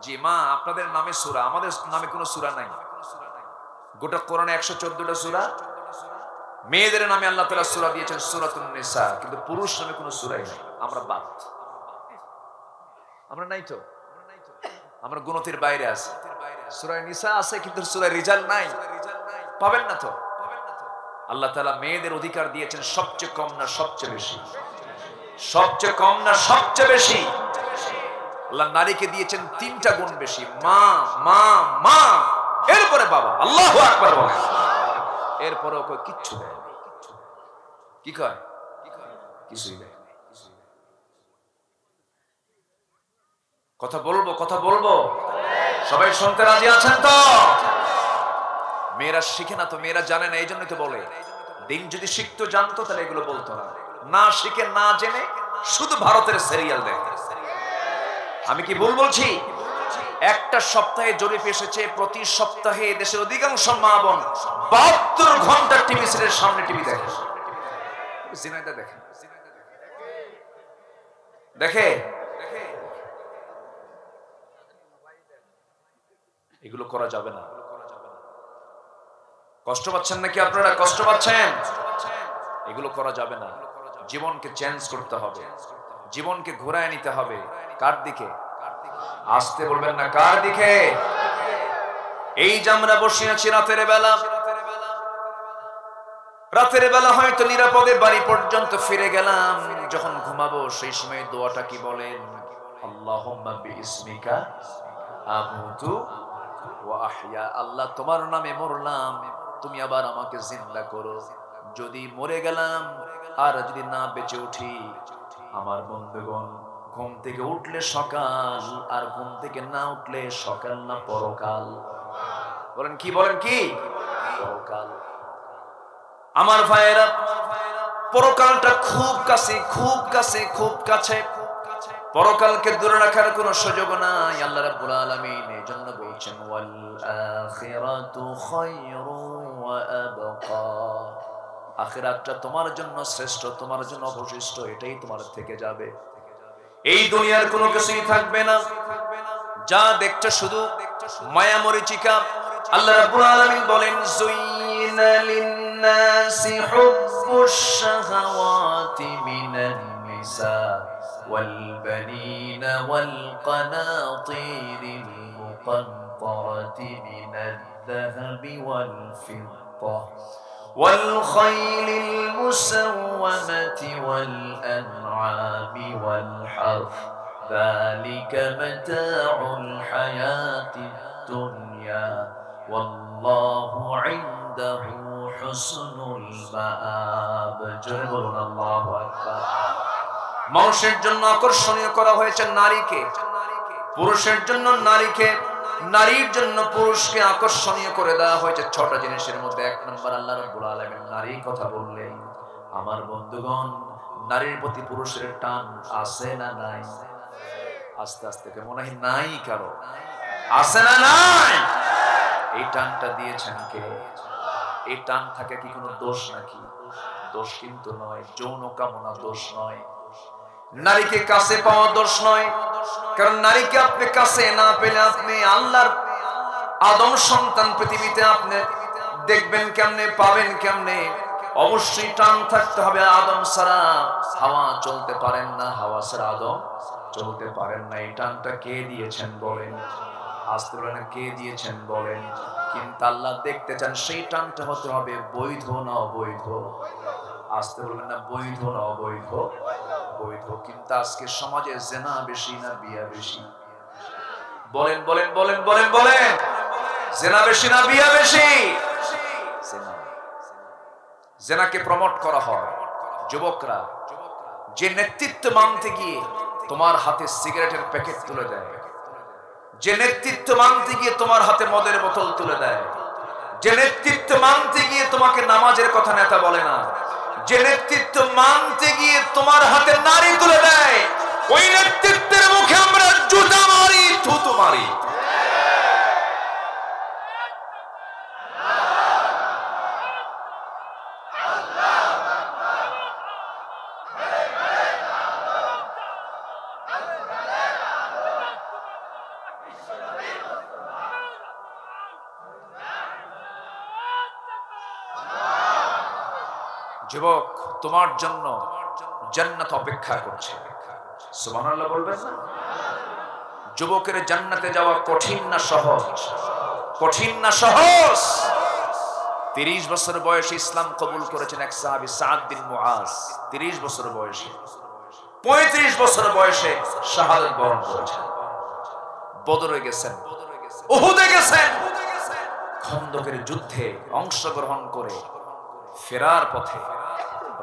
জি মা, আপনাদের নামে সূরা, আমাদের নামে কোনো সূরা নাই। গোটা কোরআনে 114টা সূরা, মেয়েদের নামে আল্লাহ তাআলা সূরা দিয়েছেন সূরাতুন নিসা, কিন্তু পুরুষ নামে কোনো সূরাই নাই। আমরা বাদ, আমরা নাই তো, আমরা গুণতির বাইরে আছি। সূরা নিসা আছে কিন্তু সূরা রিজাল নাই, পাবেন না তো। আল্লাহ তাআলা মেয়েদের অধিকার দিয়েছেন সবচেয়ে কম না সবচেয়ে বেশি? সবচেয়ে কম না সবচেয়ে বেশি? আল্লাহ নারীকে দিয়েছেন 3টা গুণ বেশি, মা মা মা, এরপরে বাবা। আল্লাহু আকবার বলেন। এরপরে ওকে কিচ্ছু দেয় না। কি কয়? কিছুই দেয় না। কথা বলবো, কথা বলবো, সবাই শুনতে রাজি আছেন তো? মেয়েরা শিখে না তো, মেয়েরা জানে না, এই জন্যই তো বলে। দিন যদি শিখতো জানতো তাহলে এগুলো বলতো না। না শিখে না জেনে শুধু ভারতের সিরিয়াল দেখে। আমি কি ভুল বলছি? একটা সপ্তাহে জরিপ এসেছে, প্রতি সপ্তাহে দেশের অধিকাংশ মা বোন 72 ঘন্টা টিভি সিরিয়ালের সামনে টিভি দেখে। জিনাইদা দেখে, দেখে এগুলো করা যাবে না। কষ্ট পাচ্ছেন নাকি আপনারা? কষ্ট পাচ্ছেন? এগুলো করা যাবে না। জীবনকে চেঞ্জ করতে হবে, জীবনকে ঘোরায় নিতে হবে। কার দিকে? আসতে বলবেন না, কার দিকে? এই যে আমরা বসে আছি রাতের বেলা, রাতের বেলা হয়তো নিরাপদে বাড়ি পর্যন্ত ফিরে গেলাম। যখন ঘুমাবো সেই সময় দোয়াটা কি বলেন? আল্লাহুম্মা বিইসমিকা আমুতু ওয়া আহইয়া। আল্লাহ তোমার নামে মরলাম, তুমি আবার আমাকে জিন্দা করো। যদি মরে গেলাম আর যদি না বেঁচে উঠি, আমার বন্ধুগণ, ঘুম থেকে উঠলে সকাল, আর ঘুম থেকে না উঠলে সকাল না পরকাল। বলেন কি? বলেন কি? পরকাল। আমার ভাইয়েরা, পরকালটা খুব কাছে, খুব কাছে, খুব কাছে। পরকালকে দূরে রাখার কোনো সুযোগ নাই। আল্লাহ রাব্বুল আলামিন এই জন্য বলছেন, ওয়াল আখিরাতু খায়রু ওয়া আবকা। আখিরাতটা তোমার জন্য শ্রেষ্ঠ, তোমার জন্য অবশিষ্ট, এটাই তোমার থেকে যাবে। এই দুনিয়ার কোনো কিছুই থাকবে না। যা দেখছো শুধু মায়া মরিচিকা। আল্লাহ রাব্বুল আলামিন বলেন, যুইনা লিন-নাসি হুব্বুশ শাহাওয়াতি মিনান নিসা ওয়াল বানিনা ওয়াল কানাতিরিল মুকান্তারাতি মিনাদ-যাহাবি ওয়াল ফিদ্দা والخيل المسومة والأنعام والحرث ذلك متاع الحياة الدنيا والله عنده حسن المآب جل الله أكبر মানুষের জন্য আকর্ষণীয় করা হয়েছে নারীকে, পুরুষের জন্য নারীকে, নারীর জন্য পুরুষকে আকর্ষণীয় করে দেওয়া হয়েছে ছটা জিনিসের মধ্যে এক নম্বর আল্লাহ রাব্বুল আলামিন নারীর কথা বললেন। আমার বন্ধুগণ, নারীর প্রতি পুরুষের টান আছে না নাই? আস্তে আস্তে মনে হয় নাই, কারো আছে না নাই? এই টানটা দিয়েছেন কে? এই টান থাকে কি কোনো দোষ নাকি? দোষ কিন্তু নয়, যৌন কামনা দোষ নয়, নারীকে কাছে পাওয়া দোষ নয়। কারণ নারীকে আপনি কাছে না পেলে আপনি আল্লাহর আদম সন্তান পৃথিবীতে আপনি দেখবেন কেমনে, পাবেন কেমনে? অবশ্যই টান থাকতে হবে। আদম ছাড়া হাওয়া চলতে পারেন না, হাওয়া ছাড়া আদম চলতে পারেন না। এই টানটা কে দিয়েছেন বলেন? আসতে বলেন কে দিয়েছেন বলেন? কিন্তু আল্লাহ দেখতে চান সেই টানটা হতে হবে বৈধ না অবৈধ। আসতে বলবেন না বৈধ না অবৈধ? বৈধ। কিন্তু আজকে সমাজে জেনা বেশি না বিয়া বেশি? বলেন বলেন বলেন বলেন বলেন, জেনা বেশি না বিয়া বেশি? জেনা। জেনাকে প্রমোট করা হয়। যুবকরা যে নেতৃত্ব মানতে গিয়ে তোমার হাতে সিগারেটের প্যাকেট তুলে দেয়, যে নেতৃত্ব মানতে গিয়ে তোমার হাতে মদের বোতল তুলে দেয়, যে নেতৃত্ব মানতে গিয়ে তোমাকে নামাজের কথা নেতা বলে না, যে নেতৃত্ব মানতে গিয়ে তোমার হাতে নারী তুলে দেয়, ওই নেতৃত্বের মুখে আমরা জুতা মারি, থুতু মারি। যুবক, তোমার জন্য জান্নাত অপেক্ষা করছে। সুবহানাল্লাহ বলবেন না? যুবকের জান্নাতে যাওয়া কঠিন না সহজ? কঠিন না সহজ? 30 বছর বয়সে ইসলাম কবুল করেছেন এক সাহাবী সাদ বিন মুআজ। 30 বছর বয়সে, 35 বছর বয়সে শাহাদাত বরণ করেছেন। বদরে গেছেন, উহুদে গেছেন, খন্দকের যুদ্ধে অংশগ্রহণ করে ফেরার পথে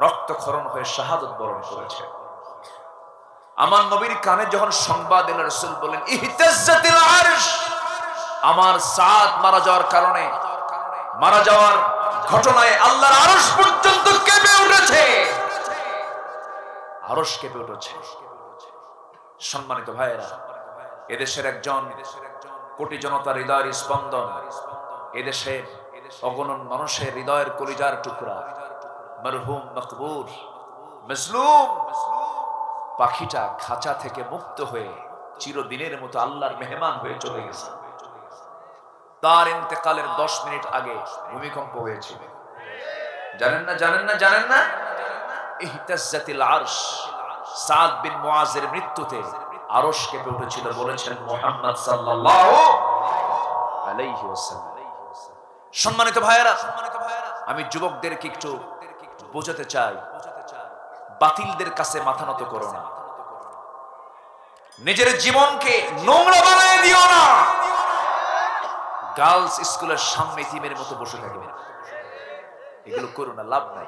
রক্তক্ষরণ হয়ে শাহাদাত বরণ করেছে। আমার নবীর কানে যখন সংবাদ এলো, রাসূল বলেন ইহতাজ্জাতিল আরশ, আমার সাদ মারা যাওয়ার কারণে, মারা যাওয়ার ঘটনায় আল্লাহর আরশ পর্যন্ত কেঁপে উঠেছে। আরশ কেঁপে উঠেছে। সম্মানিত ভাইয়েরা, এদেশের একজন কোটি জনতার হৃদয়ের স্পন্দন, এদেশের অগণন মানুষের হৃদয়ের কলিজার টুকরা মরহুম মকবুর মজলুম পাখিটা খাঁচা থেকে মুক্ত হয়ে চিরদিনের মতো আল্লাহর মেহমান হয়ে চলে গেছে। তার ইন্তেকালের 10 মিনিট আগে ভূমিকম্প হয়েছিল। জানেন না? জানেন না? জানেন না? ইহতাজ্জাতিল আরশ। সাদ বিন মুআজের মৃত্যুতে আরশ কেঁপে উঠেছিল বলেছেন মুহাম্মদ সাল্লাল্লাহু আলাইহি ওয়াসাল্লাম। সম্মানিত ভাইয়েরা, আমি যুবকদেরকে একটু বোঝাতে চাই, বাতিলদের কাছে মাথা নত করো না, নিজের জীবনকে নোংরা বানায় দিও না। গার্লস স্কুলের সামনে ইতিমের মতো বসে থাকবে, এগুলো করো না, লাভ নাই।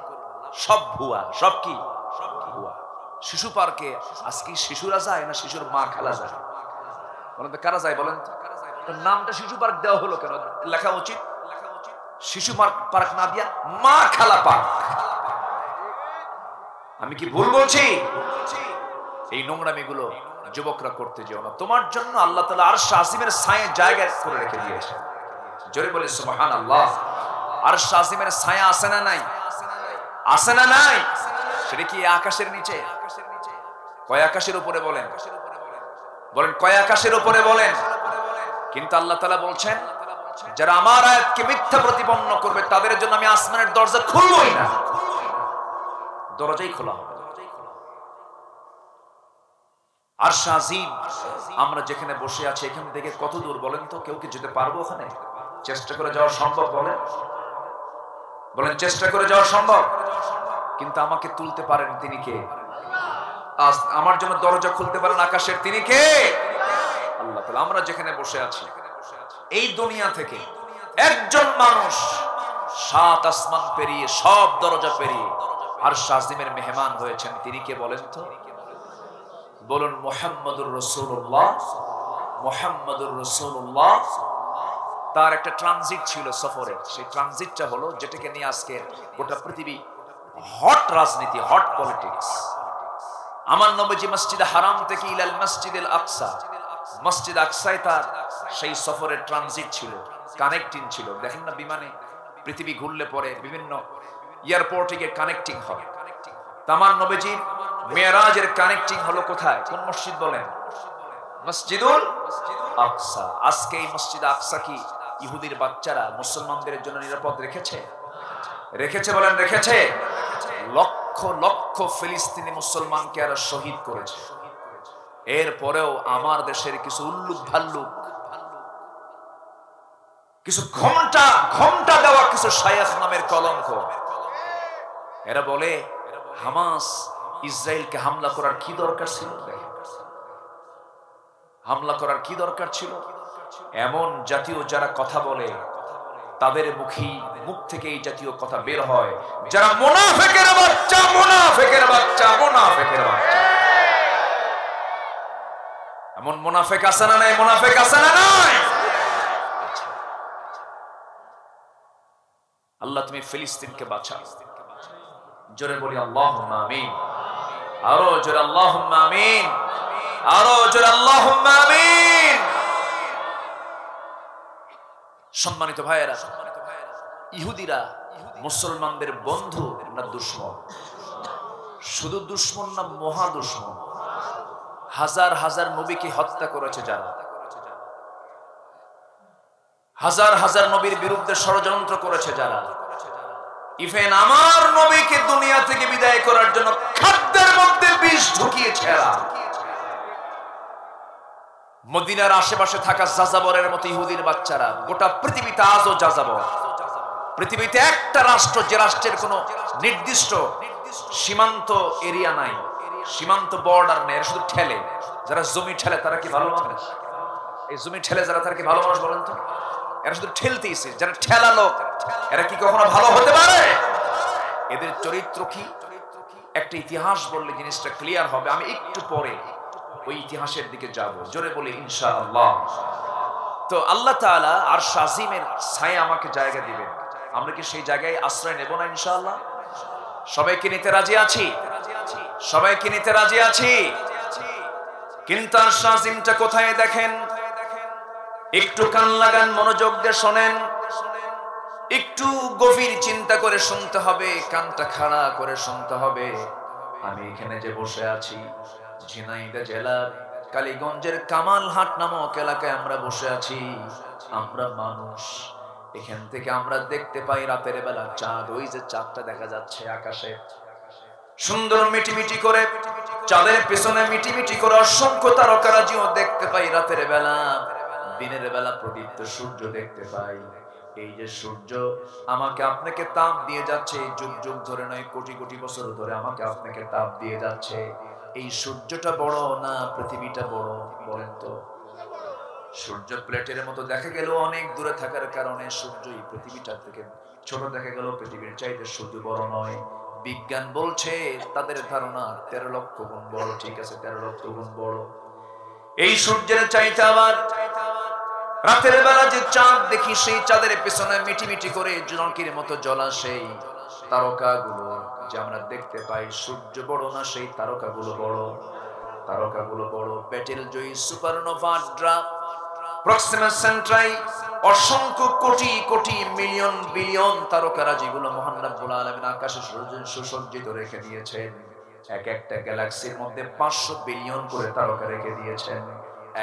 সব ভুয়া, সব কি? সব ভুয়া। শিশু পার্কে আজকে শিশুরা যায় না শিশুর মা খালা যায়? বলেন তো কারা যায়? বলেন তো নামটা শিশু পার্ক দেওয়া হলো কেন? লেখা উচিত শিশু পার্ক না দিয়া মা খালা পার্ক। আমি কি ভুল বলছি? এই নোংরামিগুলো যুবকরা করতে যেও না। তোমার জন্য আল্লাহ তাআলা আরশ আজিমের ছায়া জায়গা করে রেখে দিয়েছে। জোরে বলে সুবহানাল্লাহ। আরশ আজিমের ছায়া আছে না নাই? আছে না নাই? সেটা কি আকাশের নিচে? কয় আকাশের উপরে? বলেন বলেন কয় আকাশের উপরে? বলেন। কিন্তু আল্লাহ তাআলা বলছেন, যারা আমার আয়াতকে মিথ্যা প্রতিপন্ন করবে তাদের জন্য আমি আসমানের দরজা খুলবই না। দরজাই খোলা হবে। আরশ আজিম, আমরা যেখানে বসে আছি এখান থেকে কত দূর বলেন তো? কেউ কি যেতে পারবো ওখানে? চেষ্টা করে যাওয়া সম্ভব? বলেন। বলেন চেষ্টা করে যাওয়া সম্ভব, কিন্তু আমাকে তুলতে পারেন তিনি কে? আজ আমার জন্য দরজা খুলতে পারেন আকাশের তিনি কে? আল্লাহ তাআলা। আমরা যেখানে বসে আছি এই দুনিয়া থেকে একজন মানুষ 7 আসমান পেরিয়ে সব দরজা পেরিয়ে আরশ আজিমের মেহমান হয়েছেন, তিনি কে বলেন তো? বলুন মুহাম্মাদুর রাসূলুল্লাহ। মুহাম্মাদুর রাসূলুল্লাহ। তার একটা ট্রানজিট ছিল সফরের, সেই ট্রানজিটটা হলো যেটাকে নিয়ে আজকে গোটা পৃথিবী হট রাজনীতি, হট পলিটিক্স। আমার নবীজি মসজিদে হারাম থেকে ইলাল মসজিদুল আকসা, মসজিদ আকসায় তার সেই সফরের ট্রানজিট ছিল, কানেক্টিং ছিল। দেখেন না বিমানে পৃথিবী ঘুরলে পরে বিভিন্ন এয়ারপোর্টে গিয়ে কানেক্টিং হয়। আমার নবীজির মেরাজের কানেক্টিং হলো কোথায়? কোন মসজিদ বলেন? মসজিদুল আকসা। আজকে এই মসজিদ আকসা কি ইহুদির বাচ্চারা মুসলমানদের জন্য নিরাপদ রেখেছে? রেখেছে বলেন রেখেছে? লক্ষ লক্ষ ফিলিস্তিনি মুসলমানকে আর শহীদ করেছে। এরপরেও আমার দেশের কিছু উল্লুক ভাল্লুক, কিছু ঘন্টা ঘন্টা দেওয়া কিছু শায়েখ নামের কলঙ্ক, এরা বলে হামাস ইসরায়েলকে হামলা করার কি দরকার ছিল? হামলা করার কি দরকার ছিল? এমন জাতীয় যারা কথা বলে তাদের মুখ থেকে এই জাতীয় কথা বের হয়, যারা মুনাফিকের বাচ্চা, মুনাফিকের বাচ্চা, মুনাফিকের বাচ্চা। এমন মুনাফিক আছে না নাই? মুনাফিক আছে না নাই? আল্লাহ তুমি ফিলিস্তিনকে বাঁচাও। জোরে বলি আল্লাহুম্মা আমিন। আরো জোরে আল্লাহুম্মা আমিন। আরো জোরে আল্লাহুম্মা আমিন। সম্মানিত ভাইয়েরা, ইহুদিরা মুসলমানদের বন্ধু না দুশমন? শুধু দুশমন না মহা দুশমন। হাজার হাজার নবীকে হত্যা করেছে যারা, হাজার হাজার নবীর বিরুদ্ধে ষড়যন্ত্র করেছে যারা, ইভেন আমার নবীকে দুনিয়া থেকে বিদায় করার জন্য খাদ্যের মধ্যে বিষ ঢুকিয়েছে এরা। মদিনার আশেপাশে থাকা যাযাবরের মতো ইহুদির বাচ্চারা গোটা পৃথিবীতে আজও যাযাবর। পৃথিবীতে একটা রাষ্ট্র যে রাষ্ট্রের কোনো নির্দিষ্ট সীমান্ত এরিয়া নাই, সীমান্ত বর্ডার নেই, এরা শুধু ঠেলে। যারা জমি ঠেলে তারা কি ভালো মানুষ? এই জমি ঠেলে যারা তারা কি ভালো মানুষ বলেন তো? এরা শুধু ঠেলতেইছে। যারা ঠেলা লোক এরা কি কখনো ভালো হতে পারে? এদের চরিত্র কি? একটা ইতিহাস বললে জিনিসটা ক্লিয়ার হবে। আমি একটু পরে ওই ইতিহাসের দিকে যাব, জোরে বলি ইনশাআল্লাহ। তো আল্লাহ তাআলা আরশ আজিমের ছায়া আমাকে জায়গা দিবেন, আমরা কি সেই জায়গায় আশ্রয় নেব না ইনশাআল্লাহ? সবাইকে নিতে রাজি আছি? সবাইকে নিতে রাজি আছি? কিন্তু আরশ আজিমটা কোথায় দেখেন, একটু কান লাগান, মনোযোগ দিয়ে শোনেন, একটু গভীর চিন্তা করে শুনতে হবে, কানটা খাড়া করে শুনতে হবে। আমি এখানে যে বসে আছি ঝিনাইদহ জেলার কালীগঞ্জের কামালহাট নামক এলাকায় আমরা বসে আছি। আমরা মানুষ, এখান থেকে আমরা দেখতে পাই রাতের বেলা চাঁদ। ওই যে চাঁদটা দেখা যাচ্ছে আকাশে সুন্দর মিটিমিটি করে, চাঁদের পেছনে মিটিমিটি করে অসংখ্য তারকারাজিও দেখতে পাই রাতের বেলা। দিনের বেলা প্রদীপ্ত সূর্য দেখতে পাই। এই যে সূর্য আমাকে আপনাকে তাপ দিয়ে যাচ্ছে, যুগ যুগ ধরে নয়, কোটি কোটি বছর ধরে আমাকে আপনাকে তাপ দিয়ে যাচ্ছে। এই সূর্যটা বড় না পৃথিবীটা বড় বলেন তো? সূর্য প্লেটের মতো দেখা গেল অনেক দূরে থাকার কারণে সূর্যই পৃথিবীটার থেকে ছোট দেখা গেল, পৃথিবীর চাইতে সূর্য বড় নয়। বিজ্ঞান বলছে তাদের ধারণা 13 লক্ষ গুণ বড়। ঠিক আছে, 13 লক্ষ গুণ বড়। এই সূর্যের চাইতে আবার রাতের বেলা যে চাঁদ দেখি, সেই চাঁদের পেছনে মিটিমিটি করে জনকির মতো জ্বলা সেই তারকাগুলো যে আমরা দেখতে পাই, সূর্য বড় না, সেই তারকাগুলো বড়। তারকাগুলো বড়। ব্যাটেল জয়ী সুপারনোভা ড্রাফট প্রক্সিমা সেন্ট্রাই অসংখ্য কোটি কোটি মিলিয়ন বিলিয়ন তারকারাজিগুলো মহান রব্বুল আলামিন আকাশে সুসজ্জিত রেখে দিয়েছেন। এক একটা গ্যালাক্সির মধ্যে 500 বিলিয়ন করে তারকা রেখে দিয়েছেন।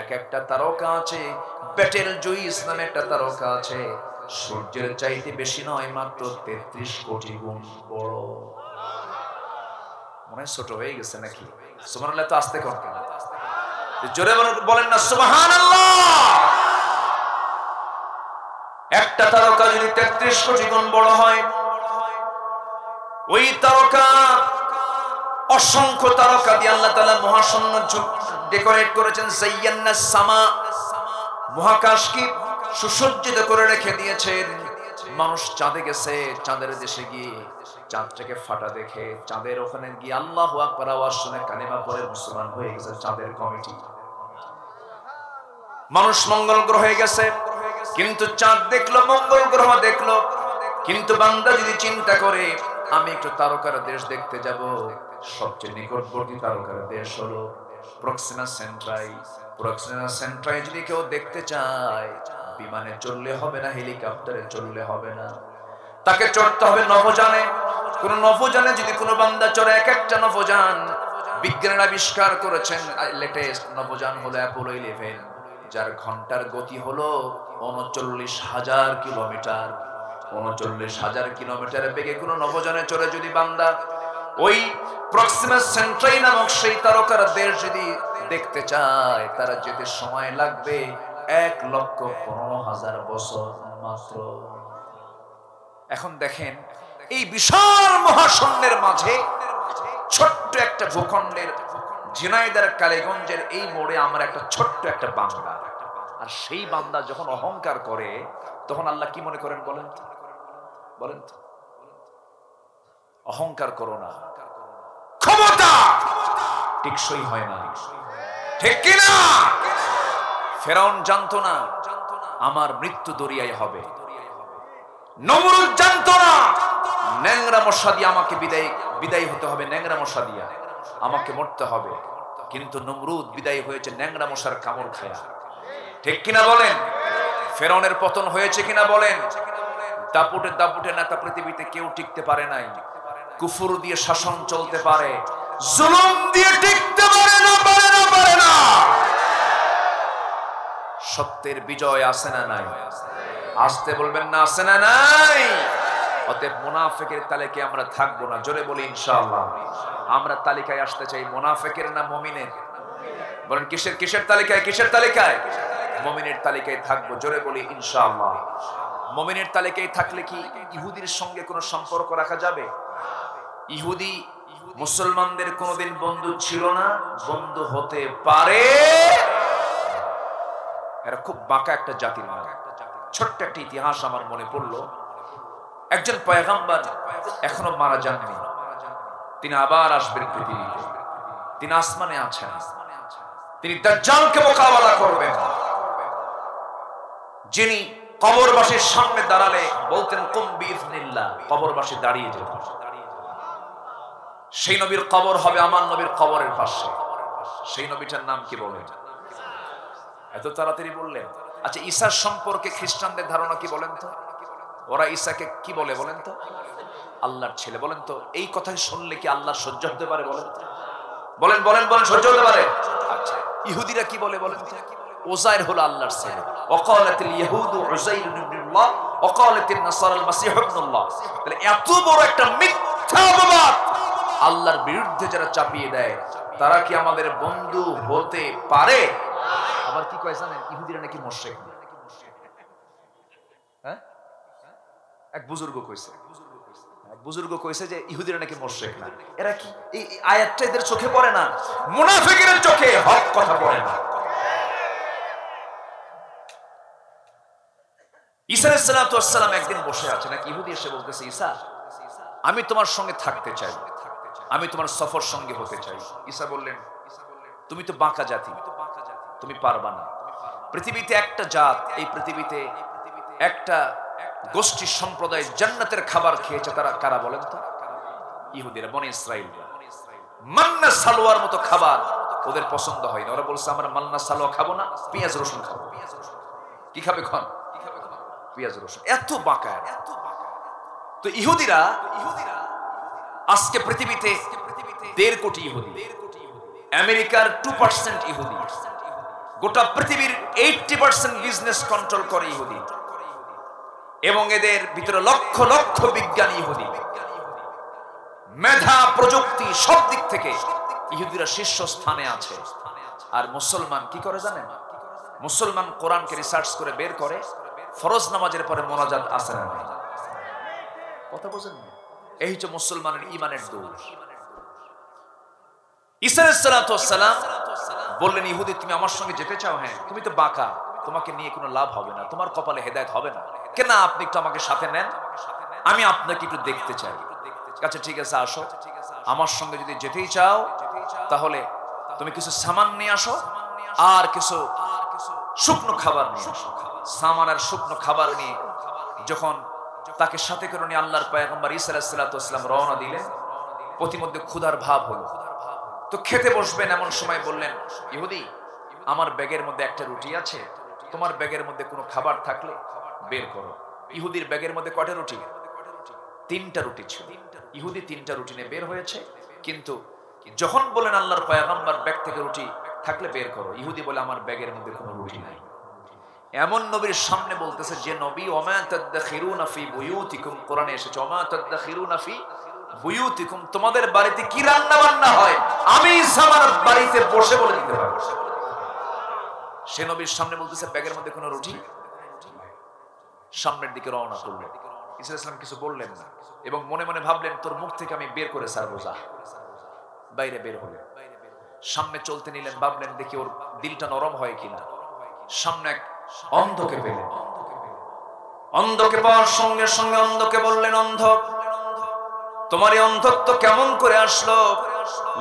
এক একটা তারকা আছে, ব্যাটেল জুইস নামে একটা তারকা আছে, সূর্যের চাইতে বেশি নয়, মাত্র 33 কোটি গুণ বড়। মনে ছোট হয়ে গেছে নাকি? সুবহানাল্লাহ তো আস্তে কর কেন? জোরে বলেন না সুবহানাল্লাহ। একটা তারকা যদি 33 কোটি গুণ বড় হয়, ওই তারকা, অসংখ্য তারকা দিয়ে আল্লাহ তাআলা মহাশূন্য ডেকোরেট করেছেন। যায়্যানাস সামা, মহাকাশকে সুসজ্জিত করে রেখে দিয়েছেন। মানুষ চাঁদে গেছে, চাঁদের দেশে গিয়ে চাঁদটাকে ফাটা দেখে চাঁদের ওখানে গিয়ে আল্লাহু আকবার আওয়াজ শুনে কালিমা পড়ে মুসলমান হয়ে গেছে চাঁদের কমিটি। মানুষ মঙ্গল গ্রহে গেছে, কিন্তু চাঁদ দেখলো, মঙ্গল গ্রহ দেখলো, কিন্তু বান্দা যদি চিন্তা করে আমি একটু তারকার দেশ দেখতে যাব, সবচেয়ে নিকটবর্তী তারকার দেশ হলো প্রক্সিমা সেন্ট্রাই। প্রক্সিমা সেন্ট্রাই যদি কেউ দেখতে চায়, বিমানে চললে হবে না, হেলিকপ্টারে চললে হবে না, তাকে চড়তে হবে নভোযানে। কোন নভোযানে যদি কোনো বান্দা চড়ে, এক একটা নভোযান বিজ্ঞানীরা আবিষ্কার করেছেন, লেটেস্ট নভোযান হলো অ্যাপোলো 11, যার ঘন্টার গতি হলো ৩৯,০০০ কিলোমিটার। ৩৯,০০০ কিলোমিটার বেগে কোন নভোযানে চড়ে যদি বান্দা ওই প্রক্সিমা সেন্ট্রাই নামক সেই তারকার দেশ যদি দেখতে চায়, তারা যেতে সময় লাগবে ১,১৫,০০০ বছর মাত্র। এখন দেখেন, এই বিশাল মহাশূন্যের মাঝে ছোট্ট একটা ভূখণ্ডের ঝিনাইদহ কালীগঞ্জের এই মোড়ে আমরা একটা ছোট্ট একটা বান্দা, আর সেই বান্দা যখন অহংকার করে তখন আল্লাহ কি মনে করেন বলেন তো? বলেন তো, অহংকার করো না, ক্ষমতা টেকসই হয় না, ঠিক কিনা? ফেরাউন জানতো না আমার মৃত্যু দরিয়ায় হবে, নমরুদ জানতো না ন্যাংরা মশা দিয়ে আমাকে বিদায় হতে হবে, ন্যাংরা মশা দিয়া আমাকে মরতে হবে, কিন্তু নমরুদ বিদায় হয়েছে ন্যাংরা মশার কামড় খায়া, ঠিক কিনা বলেন? ফেরাউনের পতন হয়েছে কিনা বলেন? দাপুটে নেতা পৃথিবীতে কেউ টিকতে পারে নাই। কুফর দিয়ে শাসন চলতে পারে, জুলুম দিয়ে টিকতে পারে না। সত্যের বিজয় আছে না নাই? আসতে বলবেন না, আছে না নাই? অতএব মুনাফিকের তালিকায় আমরা থাকবো না। জোরে বলি ইনশাআল্লাহ। আমরা তালিকায় আসতে চাই মুনাফিকের না মুমিনের? বলেন কিসের তালিকায়? কিসের তালিকায়? মুমিনের তালিকায় থাকবো। জোরে বলি ইনশাআল্লাহ। মুমিনের তালিকায় থাকলে কি ইহুদির সঙ্গে কোনো সম্পর্ক রাখা যাবে? ইহুদি মুসলমানদের কোনোদিন বন্ধু ছিল না, বন্ধু হতে পারে। এরা খুব বাঁকা একটা জাতির নাম। ছোট্ট একটা ইতিহাস আমার মনে পড়লো। একজন পয়গম্বর এখনো মারা যাননি, তিনি আবার আসবেন পৃথিবীতে, তিনি আসমানে আছেন, তিনি দাজ্জালকে মোকাবেলা করবেন। যিনি কবরবাসীর সামনে দাঁড়ালে বলতেন কুম বিইজনিল্লাহ, কবরবাসী দাঁড়িয়ে যেত। সেই নবীর কবর হবে আমার নবীর কবরের পাশে। সেই নবীটার নাম কি বলেন? এত তাড়াতাড়ি বললেন। আচ্ছা, ঈসার সম্পর্কে খ্রিস্টানদের ধারণা কি বলেন তো? ওরা ঈসাকে কি বলে বলেন তো? আল্লাহর ছেলে। বলেন তো, এই কথা শুনলে কি আল্লাহ সহ্য হতে পারে? বলেন বলেন বলেন বলেন, সহ্য হতে পারে? আচ্ছা, ইহুদিরা কি বলে বলেন তো? উযাইর হলো আল্লাহর ছেলে। ওয়াকালাতিল ইয়াহুদু উযাইর ইবনুল্লাহ ওয়াকালাতিন নাসারাল মাসীহ ইবনুল্লাহ। তাহলে এত বড় একটা মিথ্যা অপবাদ আল্লাহর বিরুদ্ধে যারা চাপিয়ে দেয়, তারা কি আমাদের বন্ধু হতে পারে? আবার কি কয় জানেন? ইহুদিরা নাকি মুশরিক। হ্যাঁ, এক বুজুর্গ কইছে যে ইহুদিরা নাকি মুশরিক না। এরা কি এই আয়াতটা এদের চোখে পড়ে না? মুনাফিকের চোখে হক কথা পড়ে না। ঈসা আলাইহিস সালাতু ওয়াস সালাম একদিন বসে আছে, নাকি ইহুদি এসে বলতেছে, ঈসা আমি তোমার সঙ্গে থাকতে চাই, আমি তোমার সফর সঙ্গে হতে চাই। ঈসা বললেন, তুমি তো বাঁকা জাতি, তুমি পারবা না। পৃথিবীতে একটা জাত, এই পৃথিবীতে একটা গোষ্ঠী সম্প্রদায় জান্নাতের খাবার খেয়েছে, তারা কারা বলেন তো? ইহুদিরা, বনি ইসরাইল। মান্না সালোয়ার মতো খাবার ওদের পছন্দ হয় না। ওরা বলছে আমরা মান্না সালোয়া খাবো না, পেঁয়াজ রসুন খাবো। কি খাবে খন? পেঁয়াজ রসুন। এত বাঁকা। তো ইহুদিরা আজকে পৃথিবীতে 1.5 কোটি ইহুদি, আমেরিকার 2% ইহুদি, গোটা পৃথিবীর 80% বিজনেস কন্ট্রোল করে ইহুদি, এবং এদের ভিতরে লক্ষ লক্ষ বিজ্ঞানী ইহুদি। মেধা, প্রযুক্তি, সব দিক থেকে ইহুদিরা শীর্ষস্থানে আছে। আর মুসলমান কি করে জানেন? মুসলমান কোরআনকে রিসার্চ করে বের করে ফরজ নামাজের পরে মোনাজাত আছে না? কথা বোঝেন না? এই হচ্ছে মুসলমানের ঈমানের দৌড়। ঈসা আলাইহিস সালাতু ওয়াস সালাম বললেন, ইহুদি তুমি আমার সঙ্গে যেতে চাও? হ্যাঁ। তুমি তো বাঁকা, তোমাকে নিয়ে কোনো লাভ হবে না, তোমার কপালে হেদায়েত হবে না। কেন আপনি একটু আমাকে সাথে নেন, আমি আপনাকে একটু দেখতে চাই। আচ্ছা ঠিক আছে, আসো। আমার সঙ্গে যদি যেতেই চাও তাহলে তুমি কিছু সামান নিয়ে আসো আর কিছু শুকনো খাবার নিয়ে আসো। সামান আর শুকনো খাবার নিয়ে যখন তাকে সাথে করে নিয়ে আল্লাহর পয়গম্বর ঈসা আলাইহিস সালাতু ওয়াস সালাম রওনা দিলেন, প্রতিমধ্যে ক্ষুধার ভাব হলো, তো খেতে বসবেন এমন সময় বললেন, ইহুদি আমার ব্যাগের মধ্যে একটা রুটি আছে, তোমার ব্যাগের মধ্যে কোনো খাবার থাকলে বের করো। ইহুদির ব্যাগের মধ্যে কয়টা রুটি? 3টা রুটি ছিল। ইহুদি 3টা রুটি নিয়ে বের হয়েছে, কিন্তু যখন বলেন আল্লাহর পয়গম্বর ব্যাগ থেকে রুটি থাকলে বের করো, ইহুদি বলে আমার ব্যাগের মধ্যে কোনো রুটি নাই। এমন নবীর সামনে বলতেছে যে নবী ওমা তাদাখিরুনা ফি বুয়ুতিকুম, কোরআনে এসেছে ওমা তাদাখিরুনা ফি বুয়ুতিকুম, তোমাদের বাড়িতে কি রান্না বান্না হয় আমি আমার বাড়িতে বসে বলে দিতে পারবো। সে নবীর সামনে বলতেছে ব্যাগের মধ্যে কোনো রুটি। সামনের দিকে রওনা করলেন। ঈসা আলাইহিস সালাম কিছু বললেন না এবং মনে মনে ভাবলেন তোর মুখ থেকে আমি বের করে ছাড়বো, যা। বাইরে বের হলেন, সামনে চলতে নিলেন, ভাবলেন দেখি ওর দিলটা নরম হয় কিনা। সামনে এক অন্ধকে পেলেন। অন্ধকে পাওয়ার সঙ্গে সঙ্গে অন্ধকে বললেন, অন্ধ তোমার এই অন্ধত্ব কেমন করে আসলো?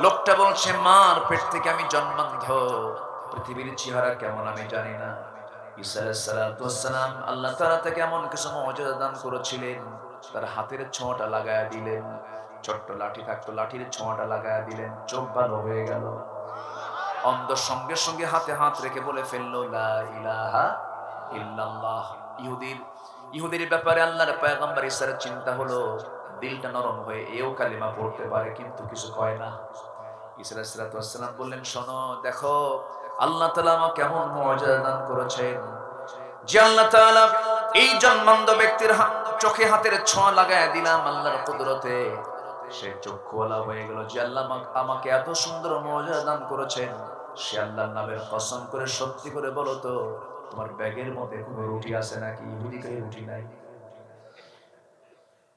লোকটা বলছে মার পেট থেকে আমি জন্মান্ধ, পৃথিবীর চেহারা কেমন আমি জানি না। ঈসা আলাইহিস সালাতু ওয়াস সালাম আল্লাহ তাআলা তাকে এমন কিছু মুজিজা দান করেছিলেন, তার হাতের ছোঁয়াটা লাগায়া দিলেন, ছোট্ট লাঠি থাকতো, লাঠির ছোঁয়াটা লাগায়া দিলেন, চোখ ভালো হয়ে গেল। অন্ধ সঙ্গে সঙ্গে হাতে হাত রেখে বলে ফেললো লা ইলাহা ইল্লাল্লাহ। ইহুদির ব্যাপারে আল্লাহর পয়গম্বর ঈসার চিন্তা হলো, দিলটা নরম হয়ে এও কালিমা পড়তে পারে কিন্তু কিছু কয় না। ঈসা আলাইহিস সালাতু ওয়াস সালাম বললেন, শোনো দেখো আল্লাহ তাআলা আমাকে কেমন মুজিজা দান করেছেন, যে আল্লাহ তাআলা এই জন্মান্ধ ব্যক্তির চোখে হাতের ছোঁয়া লাগায় দিলাম আল্লাহর কুদরতে, সে চক্ষুওয়ালা হয়ে গেল। যে আল্লাহ আমাকে এত সুন্দর মুজিজা দান করেছেন, সে আল্লাহর নামের কসম করে সত্যি করে বলো তো তোমার ব্যাগের মধ্যে কোনো রুটি আছে নাকি? ইহুদিকে রুটি নাই।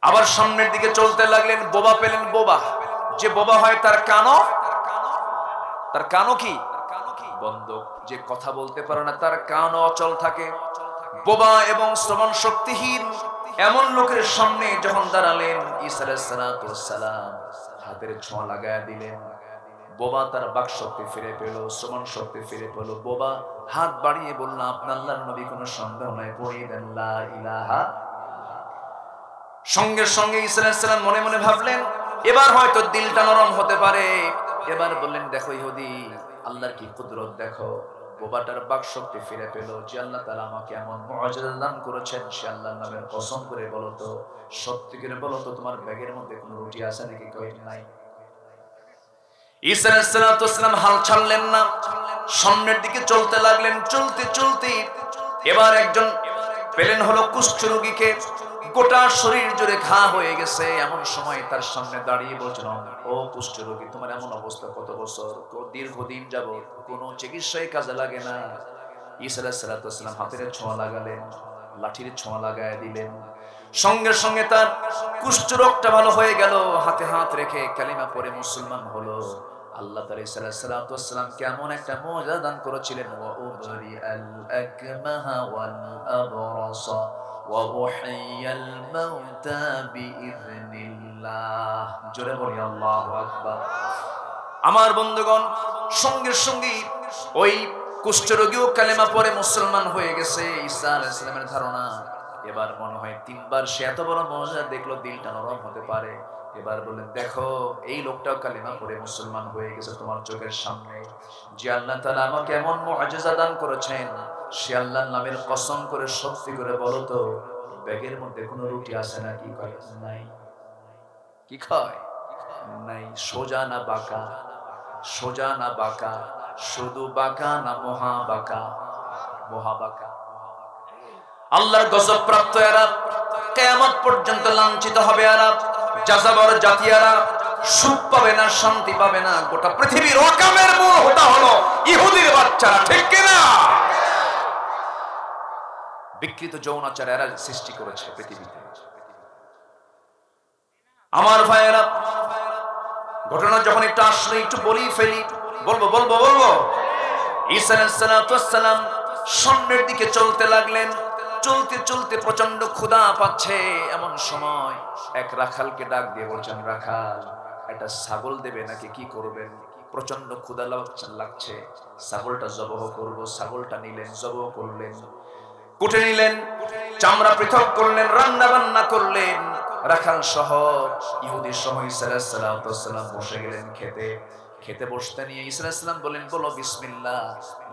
আবার সামনের দিকে চলতে লাগলেন, বোবা পেলেন। বোবা যে বোবা হয় তার কানও কি বন্ধ, যে কথা বলতে পারে না তার কানও অচল থাকে। বোবা এবং শ্রবণ শক্তিহীন এমন লোকের সামনে যখন দাঁড়ালেন, ঈসা আলাইহিস সালাতু ওয়াস সালাম হাতের ছোঁয়া লাগায়া দিলেন। বোবা তার বাক শক্তি ফিরে পেল, শ্রবণ শক্তি ফিরে পেল। বোবা হাত বাড়িয়ে বলল, আপনার আল্লাহর নবী কোনো সন্দেহ নাই, পড়িয়ে দেন লা ইলাহা। সঙ্গে সঙ্গে ঈসা আলাইহিস সালাম মনে মনে ভাবলেন এবার হয়তো দিলটা নরম হতে পারে। এবার বললেন, দেখো ইহুদি আল্লাহর কি কুদরত দেখো। বোবাটার বাক শক্তি ফিরে পেল। যে আল্লাহ তাআলা আমাকে এমন মুজিজা দান করেছেন, সে আল্লাহর নামের কসম করে বলো তো, সত্যি করে বলো তো তোমার ব্যাগের মধ্যে কোনো রুটি আছে নাকি? কই নাই। ঈসা আলাইহিস সালাতু ওয়াস সালাম হাল ছাড়লেন না, সামনের দিকে চলতে লাগলেন। চলতে চলতে এবার একজন পেলেন হলো কুষ্ঠরোগীকে, গোটা শরীর জুড়ে ঘা হয়ে গেছে। এমন সময় তার সামনে দাঁড়িয়ে বলছেন, ও কুষ্ঠরোগী তোমার এমন অবস্থা কত বছর? দীর্ঘদিন যাবত কোনো চিকিৎসায় কাজে লাগে না। ঈসা আলাইহিস সালাতু ওয়াস সালাম হাতের ছোঁয়া লাগালেন, লাঠির ছোঁয়া লাগায় দিলেন। সঙ্গে সঙ্গে তার কুষ্ঠরোগটা ভালো হয়ে গেল। হাতে হাত রেখে কালিমা পড়ে মুসলমান হলো। আল্লাহ তাআলা ঈসা আলাইহিস সালাতু ওয়াস সালাম কেমন একটা মুজিজা দান করেছিলেন, ওয়া উবরি আল আকমাহা ওয়াল আবরাসা ওয়া উহিয়াল মাউতা বিইذনিল্লাহ। জোরে বলি আল্লাহু আকবার। আমার বন্ধুগণ, সঙ্গে সঙ্গে ওই কুষ্ঠরোগীও কালেমা পড়ে মুসলমান হয়ে গেছে। ঈসা আলাইহিস সালামের ধারণা এবার মনে হয় 3 বার সে এত বড় মুজিজা দেখলো, দিলটা নরম হতে পারে। এবার বলেন, দেখো এই লোকটাও কালেমা পড়ে মুসলমান হয়ে গেছে তোমার চোখের সামনে। যে আল্লাহ তাআলা আমাকে এমন মুজিজা দান করেছেন, সে আল্লাহর নামের কসম করে সত্যি করে বলো তো ব্যাগের মধ্যে কোনো রুটি আছে নাকি? কয় নাই। কি কয়? নাই। সোজা না বাঁকা? সোজা না বাঁকা? শুধু বাঁকা না মহা বাঁকা? মহা বাঁকা। আল্লাহর গজব প্রাপ্ত এরা কিয়ামত পর্যন্ত লাঞ্ছিত হবে। এরা যাযাবর জাতি, এরা সুখ পাবে না, শান্তি পাবে না। গোটা পৃথিবীর ওয়াকামের মূল হোতা হলো ইহুদির বাচ্চারা, ঠিক কিনা? বিকৃত যৌনাচার এরা সৃষ্টি করেছে পৃথিবীতে। আমার ভাইয়েরা, ঘটনা যখন একটু আসলে একটু বলি ফেলি, বলবো। ঈসা আলাইহিস সালাম সামনের দিকে চলতে লাগলেন। চলতে প্রচন্ড ক্ষুধা পাচ্ছে। এমন সময় এক রাখালকে ডাক দিয়ে বলছেন, রাখাল, একটা ছাগল দেবে নাকি কি করবেন? প্রচন্ড ক্ষুধা লাগছে, ছাগলটা জবাহ করব। ছাগলটা নিলেন, জবাহ করলেন, কুটে নিলেন, চামড়া পৃথক করলেন, রান্না বান্না করলেন। রাখাল সহ ইহুদি সহ ঈসা আলাইহিস সালাম বসে গেলেন খেতে বসতে নিয়ে ঈসা আলাইহিস সালাম বলেন, বলো বিসমিল্লাহ।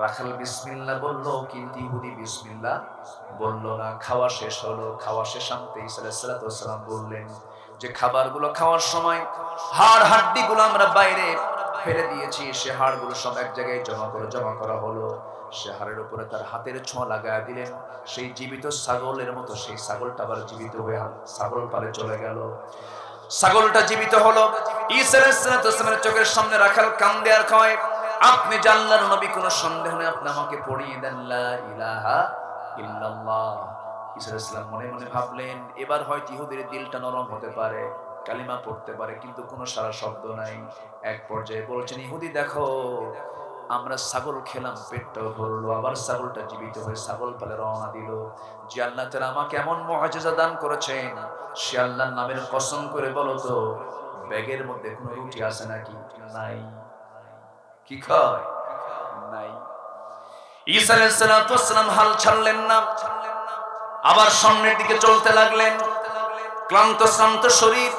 রাখাল বিসমিল্লাহ বললো, কিন্তু ইহুদি বিসমিল্লাহ বললো না। খাওয়া শেষ হলো। খাওয়া শেষান্তে ঈসা আলাইহিস সালাম বললেন যে খাবারগুলো খাওয়ার সময় হাড় হাড্ডিগুলো আমরা বাইরে ফেলে দিয়েছি, সে হাড়গুলো সব এক জায়গায় জমা করা হলো। সে হাড়ের উপরে তার হাতের ছোঁয়া লাগায় দিলেন। সেই জীবিত ছাগলের মতো সেই ছাগলটা আবার জীবিত হয়ে ছাগল পালে চলে গেল। ছাগলটা জীবিত হলো। ঈসা আলাইহিস সালামের চোখের সামনে রাখাল কান্দে আর কয়, আপনি যে আল্লাহর নবী, কোনো সন্দেহ নেই, আপনি আমাকে পড়িয়ে দেন লা ইলাহা ইল্লাল্লাহ। ঈসা আলাইহিস সালাম মনে মনে ভাবলেন, এবার হয়তো ইহুদির দিলটা নরম হতে পারে, কালিমা পড়তে পারে, কিন্তু কোনো সারা শব্দ নাই। এক পর্যায়ে বলছেন, ইহুদি দেখো, আমরা ছাগল খেলাম, পেটটাও ভরলো, আবার ছাগলটা জীবিত হয়ে ছাগল পালে রওনা দিল। যে আল্লাহ তাআলা আমাকে এমন মুআজিজা দান করেছেন, সে আল্লাহর নামের কসম করে বলো তো, ব্যাগের মধ্যে কোনো রুটি আছে নাকি? নাই। কি কয়? নাই। ঈসা আলাইহিস সালাম হাল ছাড়লেন না, আবার সামনের দিকে চলতে লাগলেন। ক্লান্ত শ্রান্ত শরীর,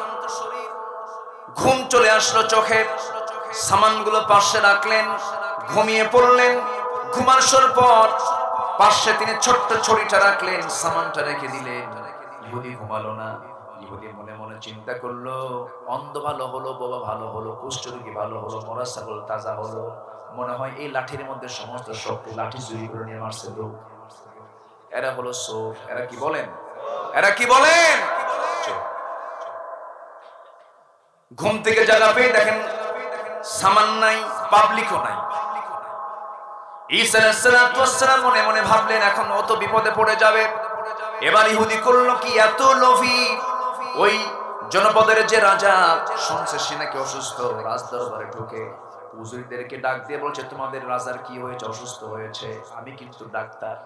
ঘুম চলে আসলো চোখে। সামানগুলো পাশে রাখলেন, ঘুমিয়ে পড়লেন। ঘুমানোর পর পাশে তিনি ছোট্ট ছড়িটা রাখলেন, সামানটা রেখে দিলেন। ইহুদি ঘুমালো না। ইহুদি মনে মনে চিন্তা করলো, অন্ধ ভালো হলো, বাবা ভালো হলো, কুষ্ঠরোগী ভালো হলো, মরা ছাগল তাজা হলো। মনে হয় এই লাঠির মধ্যে সমস্ত শক্তি, লাঠি চুরি করে নিয়ে মারছে লোক। এরা হলো চোর। এরা কি বলেন? ঘুম থেকে জাগা পেয়ে দেখেন সামান নাই, পাবলিকও নাই। ঈসা আলাইহিস সালাম মনে মনে ভাবলেন, এখন অত বিপদে পড়ে যাবে। এবার ইহুদি করলো কি, এত লোভী, ওই জনপদের যে রাজা শুনছে সে নাকি অসুস্থ, রাজদরবারে ঢুকে হুজুরদেরকে ডাক দিয়ে বলছে, তোমাদের রাজার কি হয়েছে? অসুস্থ হয়েছে। আমি কিন্তু ডাক্তার,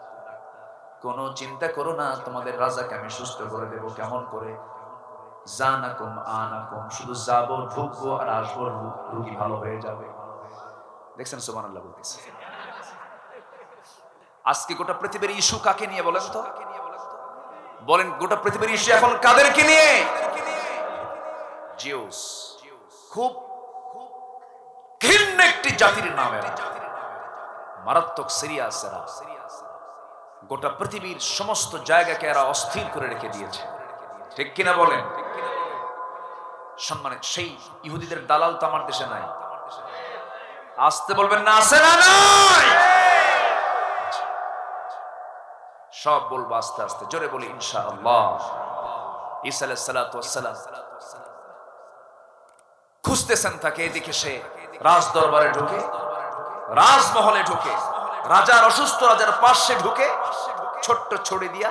কোনো চিন্তা করো না, তোমাদের রাজাকে আমি সুস্থ করে দেব। কেমন করে? জানাকুম আনাকুম, শুধু যাবো, ঢুকবো আর আসবো, রোগী ভালো হয়ে যাবে। দেখছেন সুবহানাল্লাহ বলতেছে। আজকে গোটা পৃথিবীর ইস্যু কাকে নিয়ে বলেন তো? বলেন, গোটা পৃথিবীর ইস্যু এখন কাদেরকে নিয়ে? জিউস। খুব ঘৃণ্য একটি জাতির নাম এরা, মারাত্মক সিরিয়াস এরা। গোটা পৃথিবীর সমস্ত জায়গাকে এরা অস্থির করে রেখে দিয়েছে, ঠিক কিনা বলেন? সম্মানিত, সেই ইহুদিদের দালাল তো আমার দেশে নাই। আসতে বলবেন না, আছে না? নাই। সব বলবো আস্তে আস্তে, জোরে বলি ইনশাআল্লাহ। ঈসা আলাইহিস সালাম খুঁজতেছেন তাকে। এদিকে সে রাজ দরবারে ঢুকে, রাজমহলে ঢুকে, রাজার অসুস্থ রাজার পাশে ঢুকে ছোট্ট ছড়ি দিয়া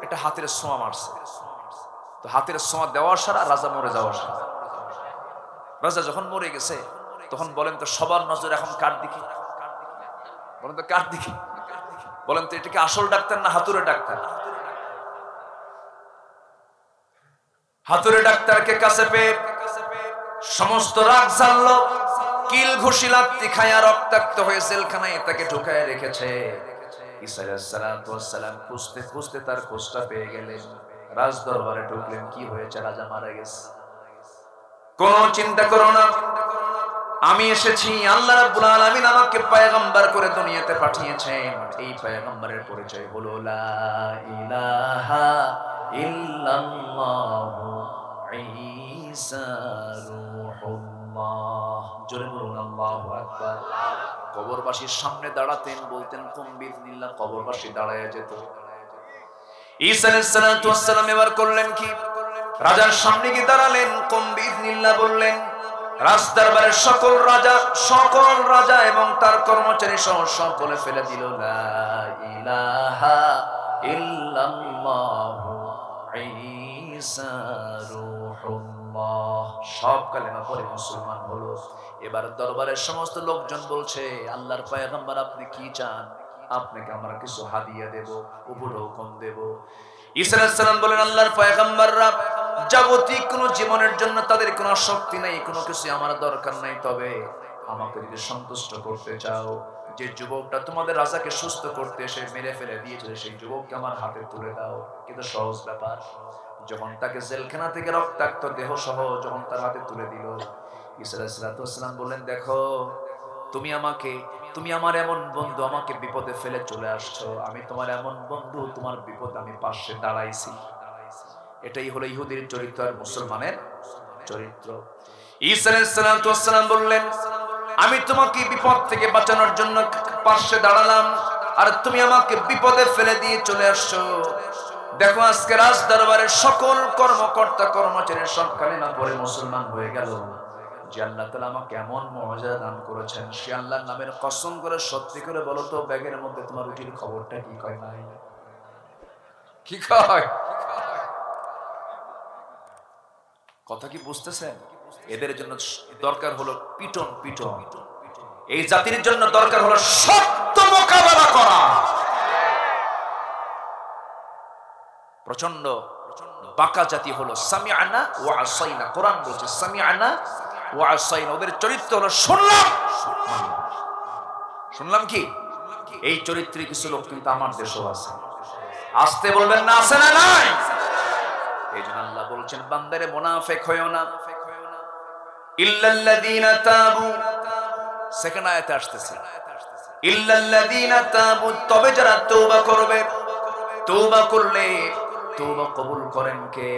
এটা হাতের ছোঁয়া মারছে। তো হাতের ছোঁয়া দেওয়ার সারা রাজা মরে যাওয়ার সারা। রাজা যখন মরে গেছে, তখন বলেন তো সবার নজর এখন কার দিকে? বলেন তো কার দিকে? বলেন তো, এটা কি আসল ডাক্তার না হাতুড়ে ডাক্তার? হাতুড়ে ডাক্তারকে কাছে পেয়ে সমস্ত রাগ জানলো। কিল ঘুষি লাত্তি খায়া রক্তাক্ত হয়ে জেলখানায় তাকে ঢুকায় রেখেছে। ঈসা আলাইহিস সালাম খুঁজতে খুঁজতে তার খোঁজটা পেয়ে গেলেন। রাজ দরবারে ঢুকলেন, কি হয়েছে? রাজা মারা গেছে। কোন চিন্তা করো না, আমি এসেছি। আল্লাহ রাব্বুল আলামিন আমাকে পয়গম্বর করে দুনিয়াতে পাঠিয়েছেন। এই পয়গম্বরের পরিচয় হলো লা ইলাহা ইল্লাল্লাহু ঈসা রূহুল্লাহ। জোরে বলুন আল্লাহু আকবার। কবরবাসীর সামনে দাঁড়াতেন, বলতেন কুম বিইজনিল্লাহ, কবরবাসী দাঁড়ায়া যেত। ঈসা আলাইহিস সালাম এবার করলেন কি? রাজার সামনে গিয়ে দাঁড়ালেন, কুম বিইজনিল্লাহ বললেন। রাজদরবারের সকল রাজা এবং তার কর্মচারী সহ সব বলে ফেলে দিল লা ইলাহা ইল্লাল্লাহু ঈসা রূহুল্লাহ। সব কালেমা পড়ে মুসলমান হলো। এবার দরবারের সমস্ত লোকজন বলছে, আল্লাহর পয়গম্বর আপনি কি চান? আপনাকে আমরা কিছু হাদিয়া দেব, উপঢৌকন দেব। ঈসা আলাইহিস সালাম বলেন, আল্লাহর পয়গম্বররা জাগতিক কোন জীবনের জন্য তাদের কোনো শক্তি নাই, কোনো কিছু আমার দরকার নাই, তবে আমাকে যদি সন্তুষ্ট করতে চাও, যে যুবকটা তোমাদের রাজাকে সুস্থ করতে এসে মেরে ফেলে দিয়েছিল সেই যুবককে আমার হাতে তুলে দাও। কিন্তু সহজ ব্যাপার। যখন তাকে জেলখানা থেকে রক্তাক্ত দেহ সহ যখন তার হাতে তুলে দিল, ঈসা আলাইহিস সালাম বললেন, দেখো তুমি আমার এমন বন্ধু, আমাকে বিপদে ফেলে চলে আসছো, আমি তোমার এমন বন্ধু, তোমার বিপদ আমি পাশে দাঁড়াইছি। এটাই হলো ইহুদির চরিত্র আর মুসলমানের চরিত্র। ঈসা আলাইহিস সালাম বললেন, আমি তোমাকে বিপদ থেকে বাঁচানোর জন্য পাশে দাঁড়ালাম, আর তুমি আমাকে বিপদে ফেলে দিয়ে চলে আসছো। দেখো আজকে রাজ দরবারের সকল কর্মকর্তা কর্মচারী সব কালেমা পড়ে মুসলমান হয়ে গেল। যে আল্লাহ তাআলা আমাকে এমন মুআজিজা দান করেছেন, সে আল্লাহর নামের কসম করে সত্যি করে বলো তো, ব্যাগের মধ্যে তোমার রুটির খবরটা কি কয় নাই? কি কয়? কথা কি বুঝতেছেন? এদের জন্য দরকার হলো পিটন। এই জাতির জন্য দরকার হলো সত্য মোকাবেলা করা। প্রচন্ড বাঁকা জাতি হলো সামিআনা ওয়া আসাইনা। কোরআন বলছে সামিআনা ওয়া আসাইনা। ওদের চরিত্র হলো শুনলাম কি? এই চরিত্রে কিছু লোক কিন্তু আমার দেশেও আছে। আসতে বলবেন না, আছে না নাই? এই জন্য আল্লাহ বলছেন, বান্দারে মুনাফিক হয়ো না। ইল্লাল্লাযীনা তাবু, সেকেন্ড আয়াতে আসতেছে, ইল্লাল্লাযীনা তাবু, তবে যারা তওবা করবে। তওবা করলে তওবা কবুল করেন কে?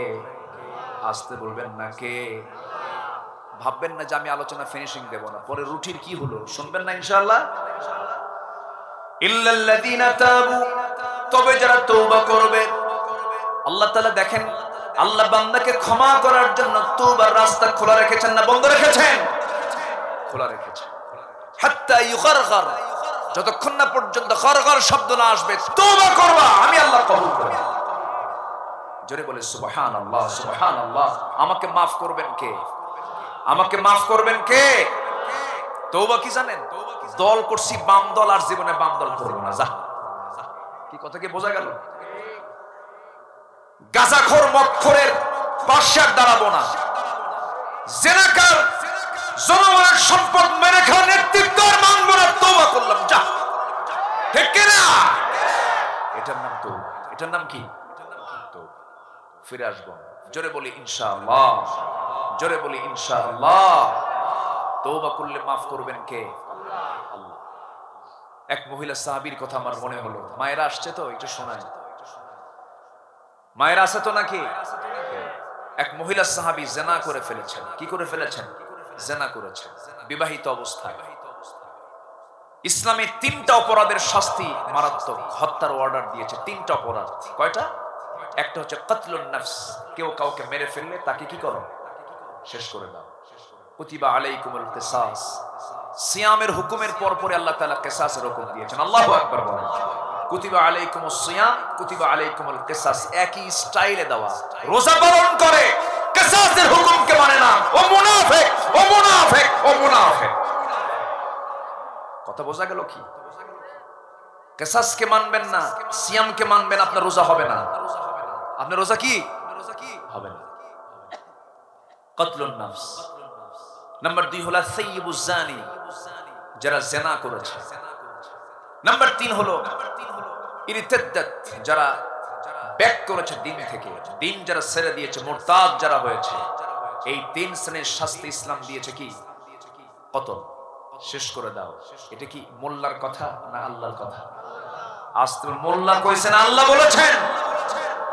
আসতে বলবেন না কে? ভাববেন না যে আমি আলোচনা ফিনিশিং দেব না, পরে রুটির কি হলো শুনবেন না ইনশাআল্লাহ। ইল্লাল্লাযীনা তাবু, তবে যারা তওবা করবে। আল্লাহ তাআলা দেখেন, আল্লাহ বান্দাকে ক্ষমা করার জন্য তওবার রাস্তা খোলা রেখেছেন না বন্ধ রেখেছেন? খোলা রেখেছেন। হাত্তা ইউগারগার, যতক্ষণ না পর্যন্ত গরগর শব্দ না আসবে তওবা করবা, আমি আল্লাহ কবুল করব। জোরে বলে সুবহানাল্লাহ, সুবহানাল্লাহ। আমাকে maaf করবেন কে? আমাকে maaf করবেন কে? তওবা কি জানেন? দল করছি বাম দল, আর জীবনে বাম দল করব না। যা, কি কথা কি বোঝা গেল? গাজাখোর মদখোরের পাশে দাঁড়াবো না। জিনাকার জনগণের সম্পদ মেরে খাওয়ার নেতৃত্ব আর মানবো না। তওবা করলাম, যা, ঠিক কিনা? এটার নাম তওবা। এটার নাম কি? তওবা। ফিরে আসবো। জোরে বলি ইনশাআল্লাহ, জোরে বলি ইনশাআল্লাহ। তওবা করলে মাফ করবেন কে? আল্লাহ। এক মহিলা সাহাবীর কথা আমার মনে হলো। মায়েরা আসছে তো, একটু শোনায়। মায়েরা আছে তো নাকি? এক মহিলা সাহাবী জিনা করে ফেলেছেন। কি করে ফেলেছেন? জিনা করেছেন বিবাহিত অবস্থায়। ইসলামে 3টা অপরাধের শাস্তি মারাত্মক, হত্যার অর্ডার দিয়েছে। 3টা অপরাধ। কয়টা? একটা হচ্ছে কতলুন নফস, কেউ কাউকে মেরে ফেললে তাকে কি করো? শেষ করে দাও। কুতিবা আলাইকুমুল কিসাস, সিয়ামের হুকুমের পর পরে আল্লাহ তাআলা কিসাসের হুকুম দিয়েছেন। আল্লাহু আকবার বলেন। কুতিবা আলাইকুমুস সিয়াম, কুতিবা আলাইকুমুল কিসাস, একই স্টাইলে দেওয়া। রোজা পালন করে কিসাসের হুকুমকে মানে না, ও মুনাফিক, ও মুনাফিক, ও মুনাফিক। কথা বোঝা গেল কি? কিসাসকে মানবেন না, সিয়ামকে মানবেন, আপনার রোজা হবে না। আপনার রোজা কি হবে না। কতলুন নফস। নাম্বার 2 হলো সাইয়্যিবুজ জানি, যারা জিনা করেছে। নাম্বার 3 হলো ইরতাদ্দাত, যারা ব্যাক করেছে দিন থেকে, দিন যারা ছেড়ে দিয়েছে, মুরতাদ যারা হয়েছে। এই 3 শ্রেণীর শাস্তি ইসলাম দিয়েছে কি? কতল, শেষ করে দাও। এটা কি মোল্লার কথা না আল্লাহর কথা? আজ তুমি মোল্লা কইছেন, আল্লাহ বলেছেন?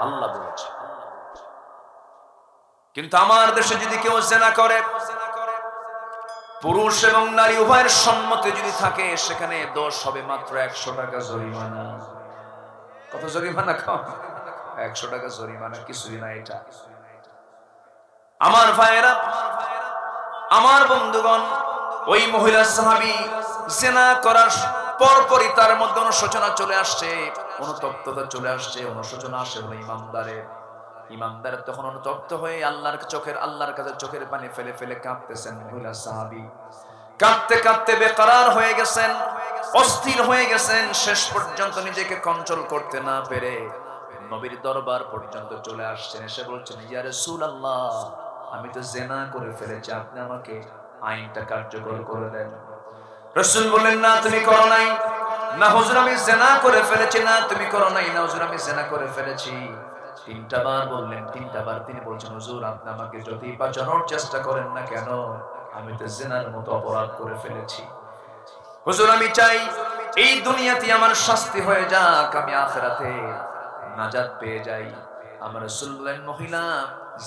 আল্লাহ বলেছেন। কিন্তু আমার দেশে যদি কেউ জিনা করে, পুরুষ এবং নারী উভয়ের সম্মতি যদি থাকে, সেখানে দোষ হবে মাত্র 100 টাকা জরিমানা। কত জরিমানা? 100 টাকা জরিমানা, কিছুই না এটা। আমার ভাইয়েরা, আমার বন্ধুগণ, ওই মহিলা সাহাবী জিনা করার পরপরই তার মধ্যে অনুশোচনা চলে আসছে, অনুতপ্ততা চলে আসছে, অনুশোচনা আসে হলো ইমানদারের। ইমানদার তখন অনুতপ্ত হয়ে আল্লাহর কাছে চোখের পানি ফেলে ফেলে কাঁদতেছেন। মহিলা সাহাবী কাঁদতে কাঁদতে বেকরার হয়ে গেছেন, অস্থির হয়ে গেছেন। শেষ পর্যন্ত নিজেকে কন্ট্রোল করতে না পেরে নবীর দরবার পর্যন্ত চলে আসছেন। এসে বলছেন, ইয়া রাসূলুল্লাহ, আমি তো জিনা করে ফেলেছি, আপনি আমাকে আইনটা কার্যকর করে দেন। রাসূল বললেন, না তুমি করো নাই। না হুজুর আমি জিনা করে ফেলেছি। না তুমি করো নাই। না হুজুর আমি জিনা করে ফেলেছি। তিনটা বার বললেন। তিনটা বার তিনি বলছেন, হুজুর আপনি আমাকে যদি বাঁচানোর চেষ্টা করেন না কেন, আমি তো জিনার মতো অপরাধ করে ফেলেছি। হুজুর আমি চাই এই দুনিয়াতে আমার শাস্তি হয়ে যাক, আমি আখিরাতে নাজাত পেয়ে যাই। আমার রাসূল বললেন, মহিলা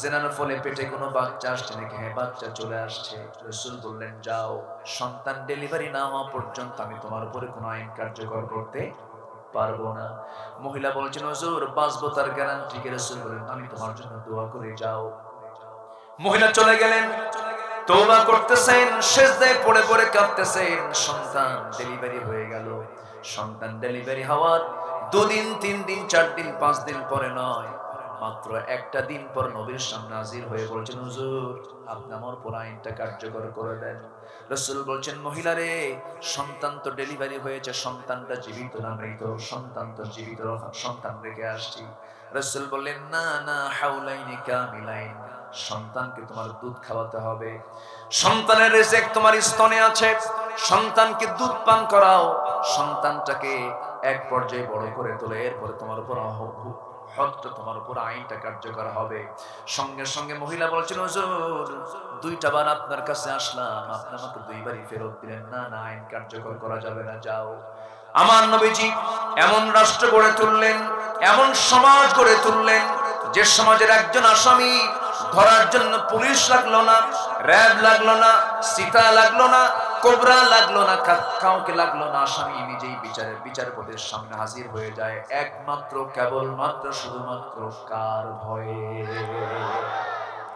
জিনার ফলে পেটে কোনো বাচ্চা আসছে নাকি? হ্যাঁ, বাচ্চা চলে আসছে। রাসূল বললেন, যাও, সন্তান ডেলিভারি না হওয়া পর্যন্ত আমি তোমার উপরে কোনো আইন কার্যকর করতে পারবো না। মহিলা বলছেন, হুজুর বাঁচবো তার গ্যারান্টি কি? রাসূল বললেন, আমি তোমার জন্য দোয়া করে, যাও। মহিলা চলে গেলেন, তওবা করতেছেন, সিজদায় পড়ে পড়ে কাঁদতেছেন। সন্তান ডেলিভারি হয়ে গেল। সন্তান ডেলিভারি হওয়ার 2 দিন 3 দিন 4 দিন 5 দিন পরে নয়, মাত্র একটা দিন পর নবীর সামনে হাজির হয়ে বলছেন, হুজুর আপনি আমার উপর আইনটা কার্যকর করে দেন। রাসূল বলছেন, মহিলা রে, সন্তান তো ডেলিভারি হয়েছে, সন্তানটা জীবিত না মৃত? সন্তান তো জীবিত, সন্তান রেখে আসছি। রাসূল বললেন, না না, হাউলাইনি কামিলাইন, সন্তানকে তোমার দুধ খাওয়াতে হবে। সন্তানের রিজিক তোমার স্তনে আছে, সন্তানকে দুধ পান করাও, সন্তানটাকে এক পর্যায়ে বড় করে তোলে, এরপরে তোমার উপর তোমার উপর আইনটা কার্যকর হবে। সঙ্গে সঙ্গে মহিলা বলছেন, হুজুর 2টা বার আপনার কাছে আসলাম, আপনি আমাকে 2 বারই ফেরত দিলেন। না না, আইন কার্যকর করা যাবে না, যাও। আমার নবীজি এমন রাষ্ট্র গড়ে তুললেন, এমন সমাজ গড়ে তুললেন, যে সমাজের একজন আসামি ধরার জন্য পুলিশ লাগলো না, র্যাব লাগলো না, সিতা লাগলো না, কোবরা লাগলো না, কাউকে লাগলো না। আসামি নিজেই বিচারপতির সামনে হাজির হয়ে যায়, একমাত্র কেবলমাত্র শুধুমাত্র কার ভয়ে?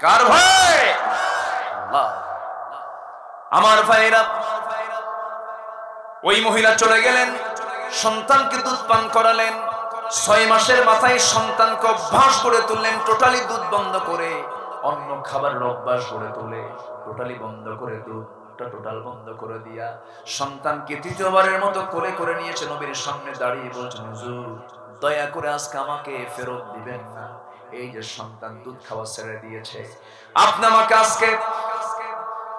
কার ভয়ে? আল্লাহ। আমার ভাইরা, ওই মহিলা চলে গেলেন, সন্তানকে দুধ পান করালেন। 6 মাসের মাথায় সন্তানকে অভ্যাস করে তুললেন, টোটালি দুধ বন্ধ করে, অন্য খাবারের অভ্যাস করে তুলে টোটালি বন্ধ করে, দুধটা টোটাল বন্ধ করে দিয়া সন্তানকে 3য়বারের মতো কোলে করে নিয়েছে। নবীর সামনে দাঁড়িয়ে বলছেন, হুজুর দয়া করে আজকে আমাকে ফেরত দিবেন না। এই যে সন্তান দুধ খাওয়া ছেড়ে দিয়েছে, আপনি আমাকে আজকে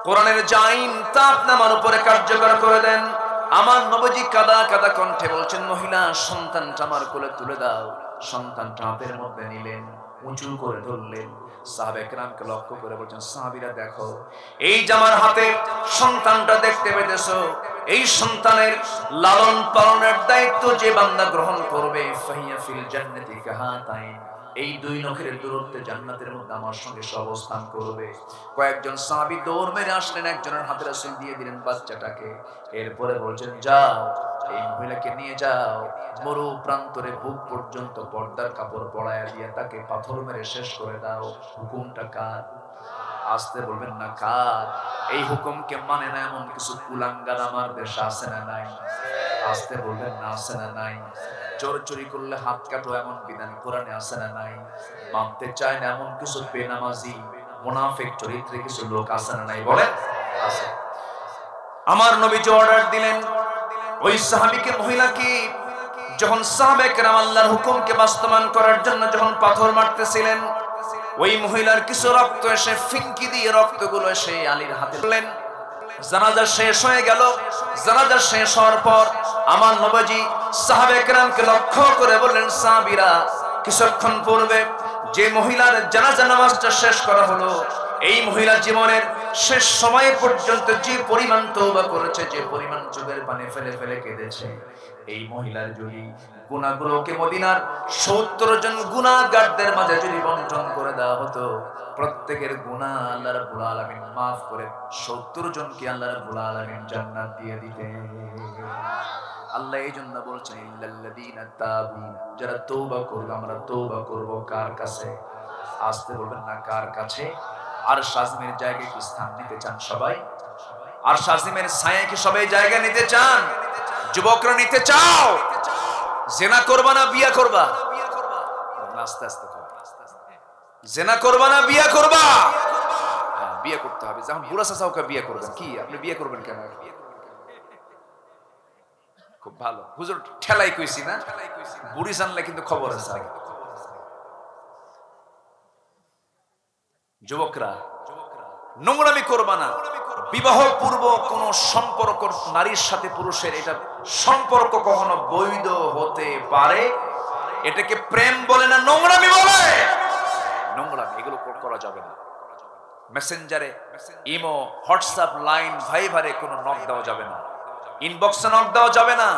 কোরআনের যে আইন তা আপনি আমার উপরে কার্যকর করে দেন। আমার নবীজি কাদা কাদা কণ্ঠে বলছেন, মহিলা সন্তানটা আমার কোলে তুলে দাও। সন্তানটা হাতের মধ্যে নিলেন, উঁচু করে ধরলেন। সাহাবায়ে কেরামকে লক্ষ্য করে বলছেন, সাহাবীরা দেখো, এই যে আমার হাতে সন্তানটা দেখতে পেতেছো, এই সন্তানের লালন পালনের দায়িত্ব যে বান্দা গ্রহণ করবে, ফাহিয়া ফিল জান্নাতি কাহাতাইন, এই 2 নখের দূরত্বে জান্নাতের মধ্যে আমার সঙ্গে অবস্থান করবে। কয়েকজন সাহাবী দৌড় মেরে আসলেন, একজনের হাতে রাসূল দিয়ে দিলেন বাচ্চাটাকে। এরপরে বলছেন, যাও এই মহিলাকে নিয়ে যাও, মরু প্রান্তরে বুক পর্যন্ত পর্দার কাপড় পরায়া দিয়ে তাকে পাথর মেরে শেষ করে দাও। হুকুমটা কার? আসতে বলবেন না, কার? এই হুকুমকে মানে না এমন কিছু কুলাঙ্গার আমার দেশে আছে না নাই? আসতে বলবেন না, আছে না নাই? চোর চুরি করলে হাত কাটো এমন বিধান কোরআনে আছে না নাই? মানতে চায় না এমন কিছু বেনামাজি মুনাফিক চরিত্রে কিছু লোক আছে না নাই? বলেন, আছে। আমার নবীজি অর্ডার দিলেন, ওই সাহাবীকে, মহিলাকে, যখন সাহাবায়ে কেরাম আল্লাহর হুকুমকে বাস্তবায়ন করার জন্য যখন পাথর মারতেছিলেন, ওই মহিলার কিছু রক্ত এসে ফিনকি দিয়ে রক্তগুলো এসে আলীর হাতে দিলেন। জানাজা শেষ হয়ে গেল। জানাজা শেষ হওয়ার পর আমার নবীজি সাহাবায়ে কেরামকে লক্ষ্য করে বললেন, সাহাবীরা, কিছুক্ষণ পূর্বে যে মহিলার জানাজা নামাজটা শেষ করা হলো, এই মহিলা জীবনের শেষ সময় পর্যন্ত যে পরিমাণ তওবা করেছে, যে পরিমাণ চোখের পানি ফেলে ফেলে কেঁদেছে, এই মহিলার যদি গুনাহগুলোকে মদিনার 70 জন গুনাহগারদের মাঝে যদি বন্টন করে দেওয়া হতো, প্রত্যেকের গুনাহ আল্লাহ রাব্বুল আলামিন maaf করে 70 জনকে আল্লাহ রাব্বুল আলামিন জান্নাত দিয়ে দিতেন। আল্লাহ এই জন্য বলছেন, ইল্লাল্লাযীনা তাবু, যারা তওবা করবে, আমরা তওবা করব কার কাছে? আসতে বলবেন না, কার কাছে? আর শাজমের জায়গায় কি স্থান নিতে চান সবাই? আর শাজমের ছায়ায় কি সবাই জায়গা নিতে চান? যুবকরা নিতে চাও? জিনা করবা না বিয়া করবা? আস্তে আস্তে করো। জেনা করবা না বিয়ে করবা? বিয়ে করতে হবে। যখন বুড়া চাচাওকে বিয়ে করবেন, কি আপনি বিয়ে করবেন কেন? খুব ভালো হুজুর, ঠেলাই কইছি না, বুড়ি জানলে কিন্তু খবর আছে। যুবকরা নোংরামি করবা না। বিবাহ পূর্ব কোন সম্পর্ক নারীর সাথে পুরুষের, এটা সম্পর্ক কখনো বৈধ হতে পারে? এটাকে প্রেম বলে না নোংরামি বলে? নোংরামি, এগুলো করা যাবে না। মেসেঞ্জারে, ইমো, হোয়াটসঅ্যাপ, লাইন, ভাইবারে কোনো নক দেওয়া যাবে না, ইনবক্সে নক দেওয়া যাবে না,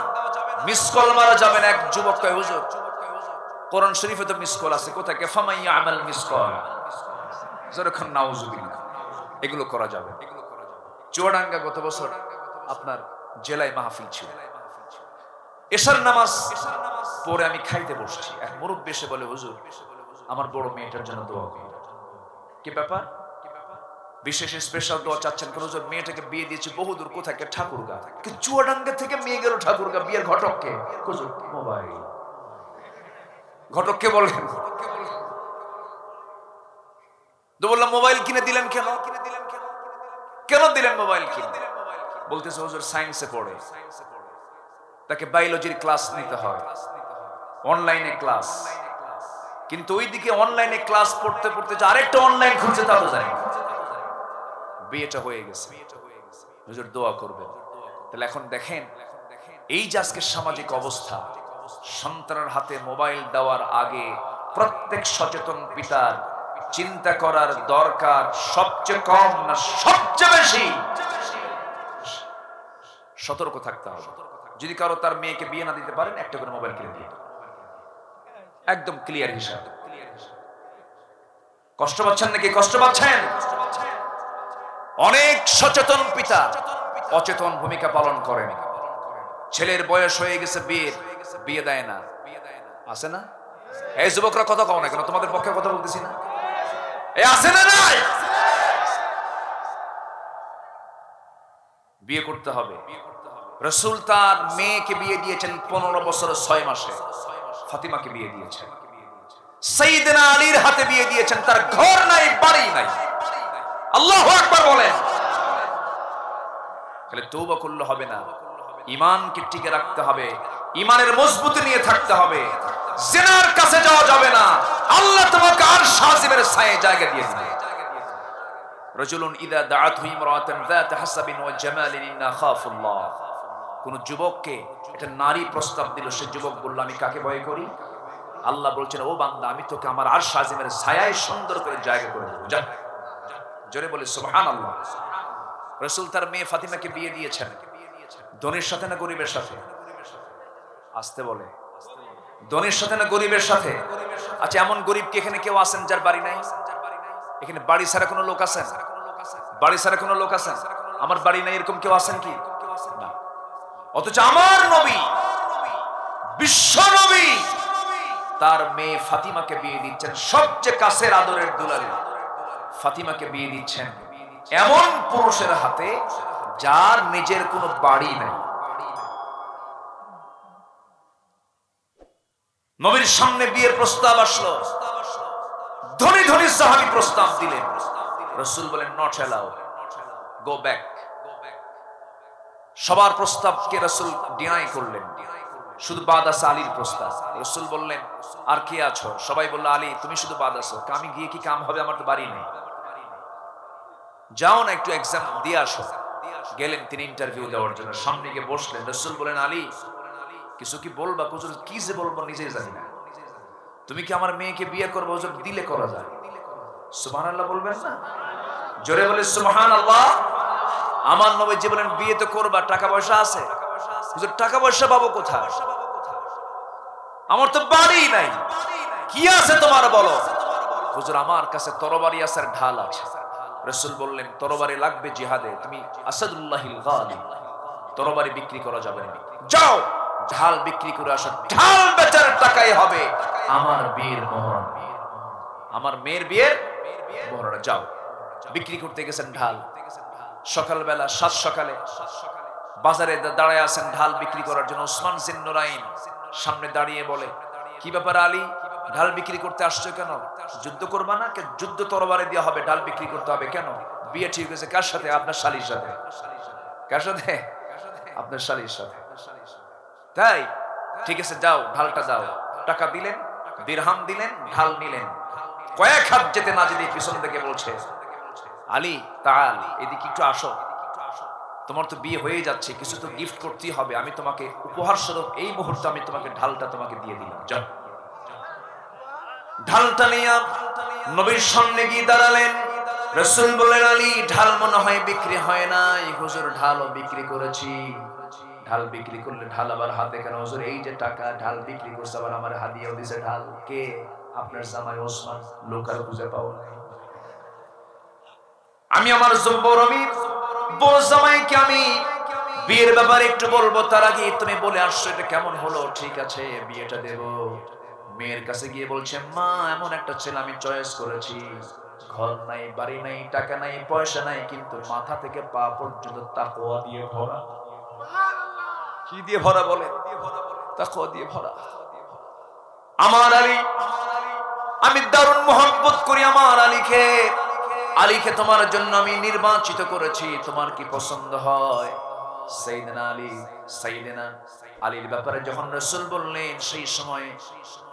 মিস কল মারা যাবে না। এক যুবক কয় হুজুর কোরআন শরীফে তো মিস কল আছে, কোথায়? ফামাইয়া আমাল মিস কল, যখন নাউজুবিল্লাহ, এগুলো করা যাবে। চুয়াডাঙ্গা গত বছর আপনার জেলায় মাহফিল ছিল, এশার নামাজ পরে আমি খাইতে বসছি, এক মুরব্বি এসে বলে হুজুর আমার বড় মেয়েটার জন্য দোয়া করুন। কি ব্যাপার? বিশেষ স্পেশাল দোয়া চাচ্ছেন কেন? হুজুর মেয়েটাকে বিয়ে দিয়েছি বহুদূর, কোথায়? ঠাকুরগা। চুয়াডাঙ্গা থেকে মেয়ে গেল ঠাকুরগা, বিয়ের ঘটককে হুজুর মোবাইল। ঘটককে বলেন তো বললাম মোবাইল কিনে দিলেন কেন? কেন দিলেন মোবাইল কিনে? বলতেছে হুজুর সায়েন্সে পড়ে, তাকে বায়োলজির ক্লাস নিতে হয়, অনলাইনে ক্লাস। কিন্তু ওইদিকে অনলাইনে ক্লাস পড়তে পড়তে যে আরেকটা অনলাইন খুঁজছে তা তো জানি। বিয়েটা হয়ে গেছে, হুজুর দোয়া করবেন। তাহলে এখন দেখেন এই যে আজকের সামাজিক অবস্থা, সন্তানের হাতে মোবাইল দেওয়ার আগে প্রত্যেক সচেতন পিতার চিন্তা করার দরকার সবচেয়ে কম না সবচেয়ে বেশি সতর্ক থাকতে হবে। যদি কারো তার মেয়েকে বিয়ে না দিতে পারেন, একটা করে মোবাইল কিনে দিয়ে, একদম ক্লিয়ার হিসাব। কষ্ট পাচ্ছেন নাকি? কষ্ট পাচ্ছেন? অনেক সচেতন পিতা অচেতন ভূমিকা পালন করেন। ছেলের বয়স হয়ে গেছে, বিয়ে দেয় না, আছে না? এই যুবকরা কথা কও না কেন? তোমাদের পক্ষে কথা বলতেছি না? আছে না? নাই, বিয়ে করতে হবে। রাসূল তার মেয়েকে বিয়ে দিয়েছেন 15 বছর 6 মাসে। ফাতিমাকে বিয়ে দিয়েছেন, সাইয়েদনা আলীর হাতে বিয়ে দিয়েছেন। তার ঘর নাই, বাড়ি নাই। আল্লাহু আকবার বলেন। তাহলে তওবা করলে হবে না, ঈমানকে টিকে রাখতে হবে, ঈমানের মজবুতি নিয়ে থাকতে হবে। জিনার কাছে যাওয়া যাবে না, আল্লাহ তোমাকে আরশ আজিমের ছায়ে জায়গা দিয়ে দিবেন। রাজুলুন ইযা দাআতহু ইমরাতান যাত হাসাবিন ওয়া জামালিন ইন্না খাফুল্লাহ। কোন যুবককে একটা নারী প্রস্তাব দিল, সে যুবক বলল আমি কাকে ভয় করি? আল্লাহ বলছেন ও বান্দা আমি তোকে আমার আরশ আজিমের ছায়ায় সুন্দর করে জায়গা করে দেব, যা। জোরে বলে সুবহানাল্লাহ। রাসূল তার মেয়ে ফাতিমাকে বিয়ে দিয়েছেন ধনীর সাথে না গরিবের সাথে? আসতে বলে, ধনীর সাথে না গরিবের সাথে? আচ্ছা এমন গরিব কি এখানে কেউ আছেন যার বাড়ি নাই? এখানে বাড়ি ছাড়া কোনো লোক আছেন? বাড়ি ছাড়া কোনো লোক আছেন? আমার বাড়ি নাই এরকম কেউ আছেন কি? না। অথচ আমার নবী, বিশ্ব নবী, তার মেয়ে ফাতিমাকে বিয়ে দিচ্ছেন, সবচেয়ে কাছের আদরের দুলালী ফাতিমাকে বিয়ে দিচ্ছেন এমন পুরুষের হাতে যার নিজের কোনো বাড়ি নাই। নবীর সামনে বিয়ের প্রস্তাব আসলো, ধনী ধনী সাহাবী প্রস্তাব দিলেন, রাসূল বলেন নট অ্যালাউড, গো ব্যাক। সবার প্রস্তাবকে রাসূল ডিনাই করলেন, শুধু বাদ আছে আলীর প্রস্তাব। রাসূল বললেন আর কে আছো? সবাই বলল আলী, তুমি শুধু বাদ আছো। আমি গিয়ে কি কাম হবে? আমার তো বাড়ি নেই। যাও না একটু এক্সাম দিয়ে আসো। গেলেন তিনি ইন্টারভিউ দেওয়ার জন্য, সামনে গিয়ে বসলেন। রাসূল বলেন আলী কিছু কি বলবা? হুজুর কি যে বলবো নিজেই জানি না। তুমি কি আমার মেয়েকে বিয়ে করবে? হুজুর দিলে করা যায়। সুবহানাল্লাহ বলবেন না? জোরে বলে সুবহানাল্লাহ। আমার নবীজি বলেন বিয়ে তো করবা, টাকা পয়সা আছে? হুজুর টাকা পয়সা পাবো কোথায়? আমার তো বাড়ি নাই। কি আছে তোমার বলো? হুজুর আমার কাছে তরবারি আছে আর ঢাল আছে। রাসূল বললেন তরবারি লাগবে জিহাদে, তুমি আসাদুল্লাহিল গালিব, তরবারি বিক্রি করা যাবে না, যাও ঢাল বিক্রি করে আসো। ঢাল বেচার টাকাই হবে আমার বিয়ের মোহর, আমার মেয়ের বিয়ের মোহর। যাও। বিক্রি করতে গেছেন ঢাল। সকালবেলা সাত সকালে বাজারে দাঁড়ায় আছেন ঢাল বিক্রি করার জন্য। ওসমান জিন্নুরাইন সামনে দাঁড়িয়ে বলে কি ব্যাপার আলী, ঢাল বিক্রি করতে আসছো কেন? যুদ্ধ করবা না? যুদ্ধ তরবারে দেওয়া হবে, ঢাল বিক্রি করতে হবে কেন? বিয়ে ঠিক হয়েছে কার সাথে? আপনার শালীর সাথে। কার সাথে? আপনার শালীর সাথে। তাই ঠিক আছে, যাও ঢালটা দাও। টাকা দিলেন, দিরহাম দিলেন, ঢাল নিলেন। কয়েক হাত যেতে না যেতে পিছন থেকে বলছে, আলী তাআল, এদিকে একটু আসো, তোমার তো বিয়ে হয়ে যাচ্ছে, কিছু তো গিফট করতেই হবে, আমি তোমাকে উপহার স্বরূপ এই মুহূর্তে আমি তোমাকে ঢালটা তোমাকে দিয়ে দিলাম, যাও। ঢালটা নিয়ে নবীর সামনে গিয়ে দাঁড়ালেন। রাসূল বললেন, আলী, ঢাল মনে হয় বিক্রি হয় নাই। হুজুর, ঢালও বিক্রি করেছি। ঢাল বিক্রি করলে ঢাল আবার হাতে কেন? হুজুর, এই যে টাকা, ঢাল বিক্রি করছে, আবার আমার হাদিয়াও দিছে ঢাল। কে? আপনার জামাই ওসমান। লোক আর খুঁজে পাও নাই। আমি আমার বড় জামাইকে আমি বিয়ের ব্যাপারে একটু বলবো, তার আগে তুমি বলে আসছো, এটা কেমন হলো? ঠিক আছে, বিয়েটা দেব। মেয়ের কাছে গিয়ে বলছে, মা, এমন একটা ছেলে আমি চয়েস করেছি, ঘর নাই, বাড়ি নাই, টাকা নাই, পয়সা নাই, কিন্তু মাথা থেকে পা পর্যন্ত তাকওয়া দিয়ে ভরা। কি দিয়ে ভরা বলে? তাকওয়া দিয়ে ভরা। আমার আলী, আমি দারুণ মহব্বত করি আমার আলীকে। আলীকে তোমার জন্য আমি নির্বাচিত করেছি, তোমার কি পছন্দ হয়? সাইয়েদনা আলীর ব্যাপারে যখন রাসূল বললেন, সেই সময়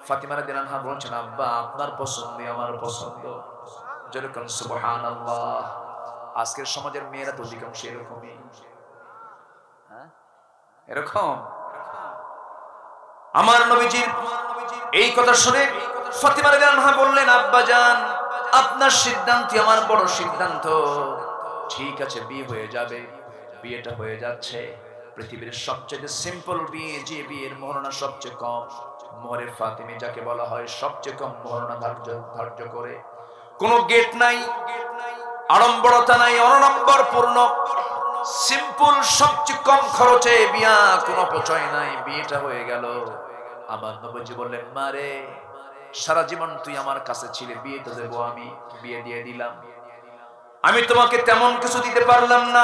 ফাতিমা রাদিয়াল্লাহু আনহা বলছেন, আব্বা, আপনার পছন্দই আমার পছন্দ। যেরকম সুবহানাল্লাহ। আজকের সমাজের মেয়েরা তো অধিকাংশ এরকমই। হ্যাঁ, এরকম। আমার নবীজির এই কথা শুনে ফাতিমা রাদিয়াল্লাহু আনহা বললেন, আব্বা জান, আপনার সিদ্ধান্তই আমার বড় সিদ্ধান্ত। ঠিক আছে, বিয়ে হয়ে যাবে। বিয়েটা হয়ে যাচ্ছে। পৃথিবীর সবচেয়ে সিম্পল বিয়ে, যে বিয়ের মহরণা সবচেয়ে কম, মোহরে ফাতিমি যাকে বলা হয়, সবচেয়ে কম মহরণা ধার্য করে। কোনো গেট নাই, আড়ম্বরতা নাই, অনড়ম্বর পূর্ণ, সিম্পল, সবচেয়ে কম খরচে বিয়া, কোনো অপচয় নাই। বিয়েটা হয়ে গেল। আমার নবীজি বললেন, মারে, সারা জীবন তুই আমার কাছে ছিলে, বিয়ে তো দেবো আমি, বিয়ে দিয়ে দিলাম। আমি তোমাকে তেমন কিছু দিতে পারলাম না।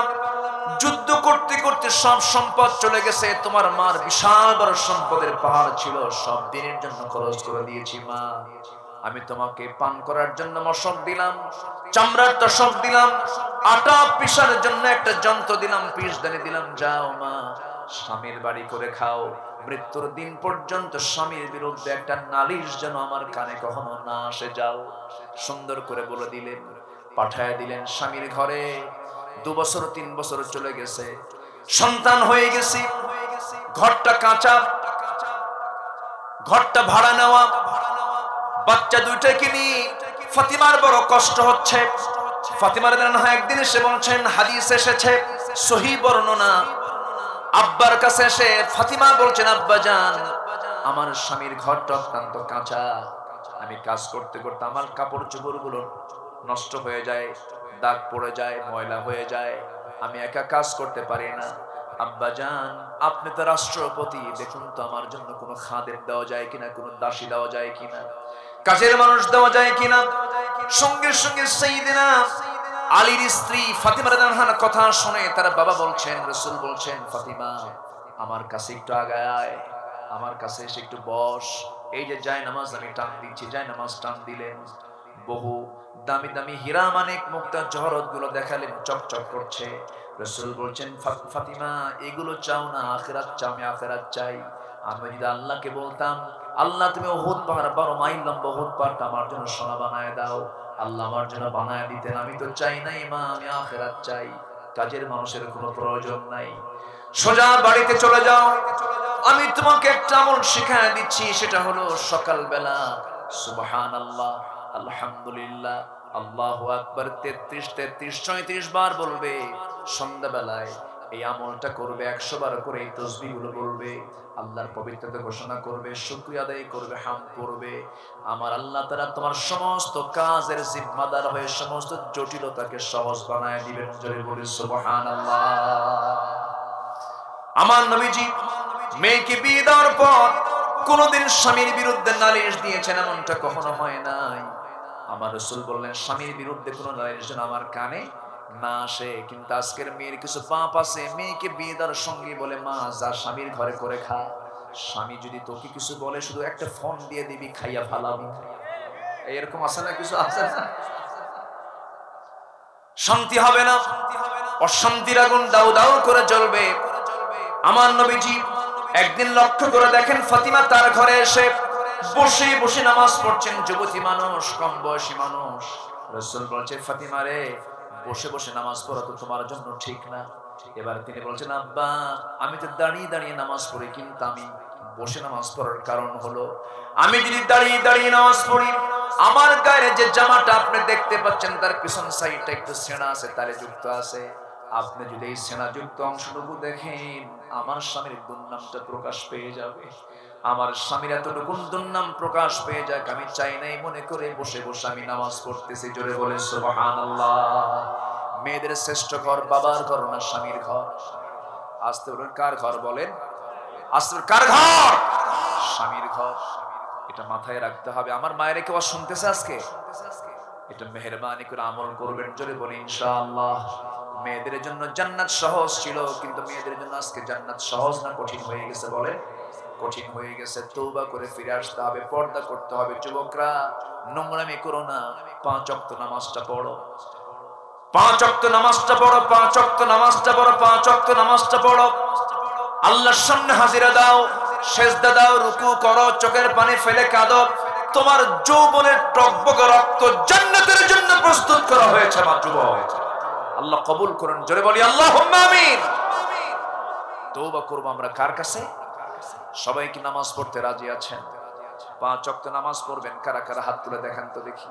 যুদ্ধ করতে করতে সব সম্পদ চলে গেছে। তোমার মার বিশাল বড় সম্পদের পাহাড় ছিল, সব দিনের জন্য খরচ করে দিয়েছি মা। আমি তোমাকে পান করার জন্য মশক দিলাম, চামড়ার তোশক দিলাম, আটা পিষার জন্য একটা যন্ত্র দিলাম, পিষদানি দিলাম। যাও মা, স্বামীর বাড়ি করে খাও। মৃত্যুর দিন পর্যন্ত স্বামীর বিরুদ্ধে একটা নালিশ যেন আমার কানে কখনো না আসে। যাও। সুন্দর করে বলে দিলেন, পাঠায় দিলেন স্বামীর ঘরে। 2 বছর 3 বছর চলে গেছে, সন্তান হয়ে গেছি, ঘরটা কাঁচা, ঘরটা ভাড়া নেওয়া, বাচ্চা দুইটাকে নিয়ে ফাতিমার বড় কষ্ট হচ্ছে। ফাতিমা রাদিয়াল্লাহু আনহা একদিন এসে বলছেন, হাদিস এসেছে, সহিহ বর্ণনা, আব্বার কাছে এসে ফাতিমা বলছেন, আব্বা জান, আমার স্বামীর ঘরটা অত্যন্ত কাঁচা, আমি কাজ করতে করতে আমার কাপড় চোপড়গুলো নষ্ট হয়ে যায়, দাগ পড়ে যায়, ময়লা হয়ে যায়, আমি একা কাজ করতে পারি না। আব্বা জান, আপনি তো রাষ্ট্রপতি, দেখুন তো আমার জন্য কোনো খাদেম দেওয়া যায় কিনা, কোনো দাসী দেওয়া যায় কিনা, কাজের মানুষ দেওয়া যায় কিনা। সঙ্গে সঙ্গে সাইয়েদনা আলীর স্ত্রী ফাতিমা রাদিয়াল্লাহু আনহার কথা শুনে তার বাবা বলছেন, রাসূল বলছেন, ফাতিমা, আমার কাছে একটু আগায় আয়, আমার কাছে এসে একটু বস। এই যে জায়নামাজ আমি টান দিচ্ছি, জায়নামাজ টান দিলেন। বহু দামি দামি হীরা মানিক মুক্তা জহরত গুলো দেখালেন, চকচক করছে। রাসূল বলছেন, ফাতিমা, এগুলো চাও না, আখিরাত চাও? আমি আখিরাত চাই। আমি যদি আল্লাহকে বলতাম, আল্লাহ তুমি উহুদ পাহাড় 12 মাইল লম্বা উহুদ পাহাড়টা আমার জন্য সোনা বানায় দাও, আল্লাহ আমার জন্য বানায় দিতেন। আমি তো চাই নাই মা, আমি আখিরাত চাই। কাজের মানুষের কোনো প্রয়োজন নাই। সোজা বাড়িতে চলে যাও, আমি তোমাকে একটা আমল শিখায় দিচ্ছি, সেটা হলো সকালবেলা সুবহানাল্লাহ, আলহামদুলিল্লাহ, আল্লাহু আকবার 33 বার বলবে। সন্ধ্যাবেলায় এই আমলটা করবে, 100 বার করে এই তাসবিহগুলো বলবে, আল্লাহর পবিত্রতা ঘোষণা করবে, শুকরিয়া আদায় করবে, হামদ করবে। আমার আল্লাহ তাআলা তোমার সমস্ত কাজের জিম্মাদার হয়ে সমস্ত জটিলতাকে সহজ বানায় দিবেন। জোরে বলি সুবহানাল্লাহ। আমার নবীজি মেয়েকে বিয়ে দেওয়ার পর কোনদিন স্বামীর বিরুদ্ধে নালিশ দিয়েছেন এমনটা কখনো হয় নাই। আমার রাসূল বললেন, স্বামীর বিরুদ্ধে কোনো নালিশ যেন আমার কানে না আসে। কিন্তু আজকের মেয়ের কিছু পাপ আছে, মেয়েকে বিয়ে দেওয়ার সঙ্গে বলে, মা যা স্বামীর ঘরে করে খা, স্বামী যদি তোকে কিছু বলে শুধু একটা ফোন দিয়ে দিবি, খাইয়া ফালাবি। এরকম আছে না, কিছু আছে না? শান্তি হবে না, অশান্তির আগুন দাউ দাউ করে জ্বলবে। আমার নবীজি একদিন লক্ষ্য করে দেখেন ফাতিমা তার ঘরে এসে বসে বসে নামাজ পড়ছেন। যুবতী মানুষ, কম বয়সী মানুষ। রাসূল বলছে, ফাতিমা রে, বসে বসে নামাজ পড়া তো তোমার জন্য ঠিক না। এবার তিনি বলছেন, আব্বা আমি তো দাঁড়িয়ে দাঁড়িয়ে নামাজ পড়ি, কিন্তু আমি বসে নামাজ পড়ার কারণ হলো আমি যদি দাঁড়িয়ে দাঁড়িয়ে নামাজ পড়ি, আমার গায়ে যে জামাটা আপনি দেখতে পাচ্ছেন তার পিছন সাইডটা একটু সেনা আছে, তালে যুক্ত আছে। আপনি যদি এই সেনা যুক্ত অংশটুকু দেখেন, আমার স্বামীর দুর্নামটা প্রকাশ পেয়ে যাবে। আমার স্বামীর এতটুকু দুর্নাম প্রকাশ পেয়ে যাক, আমি চাই নাই মনে করে বসে বসে আমি নামাজ পড়তেছি। জোরে বলে সুবহানাল্লাহ। মেয়েদের শ্রেষ্ঠ ঘর বাবার ঘর না স্বামীর ঘর? আসতে বলেন কার ঘর বলেন? আসতে কার ঘর? স্বামীর ঘর। এটা মাথায় রাখতে হবে। আমার মায়ের কেউ শুনতেছে আজকে? এটা মেহেরবানি করে আমল করবেন। জোরে বলি ইনশাআল্লাহ। মেয়েদের জন্য জান্নাত সহজ ছিল, কিন্তু মেয়েদের জন্য আজকে জান্নাত সহজ না কঠিন হয়ে গেছে? বলে কঠিন হয়ে গেছে। তওবা করে ফিরে আসতে হবে, পর্দা করতে হবে। যুবকরা নোংরামি করো না, 5 ওয়াক্ত নামাজটা পড়ো, 5 ওয়াক্ত নামাজটা পড়ো, 5 ওয়াক্ত নামাজটা পড়ো, 5 ওয়াক্ত নামাজটা পড়ো। আল্লাহর সামনে হাজিরা দাও, সেজদা দাও, রুকু করো, চোখের পানি ফেলে কাঁদো। তোমার যৌবনের টকবকে রক্ত জান্নাতের জন্য প্রস্তুত করা হয়েছে। আমার যুবক, আল্লাহ কবুল করুন। জোরে বলি আল্লাহুম্মা আমিন। তওবা করব আমরা কার কাছে? সবাই কি নামাজ পড়তে রাজি আছেন? 5 ওয়াক্ত নামাজ পড়বেন কারা কারা? হাত তুলে দেখান তো দেখি।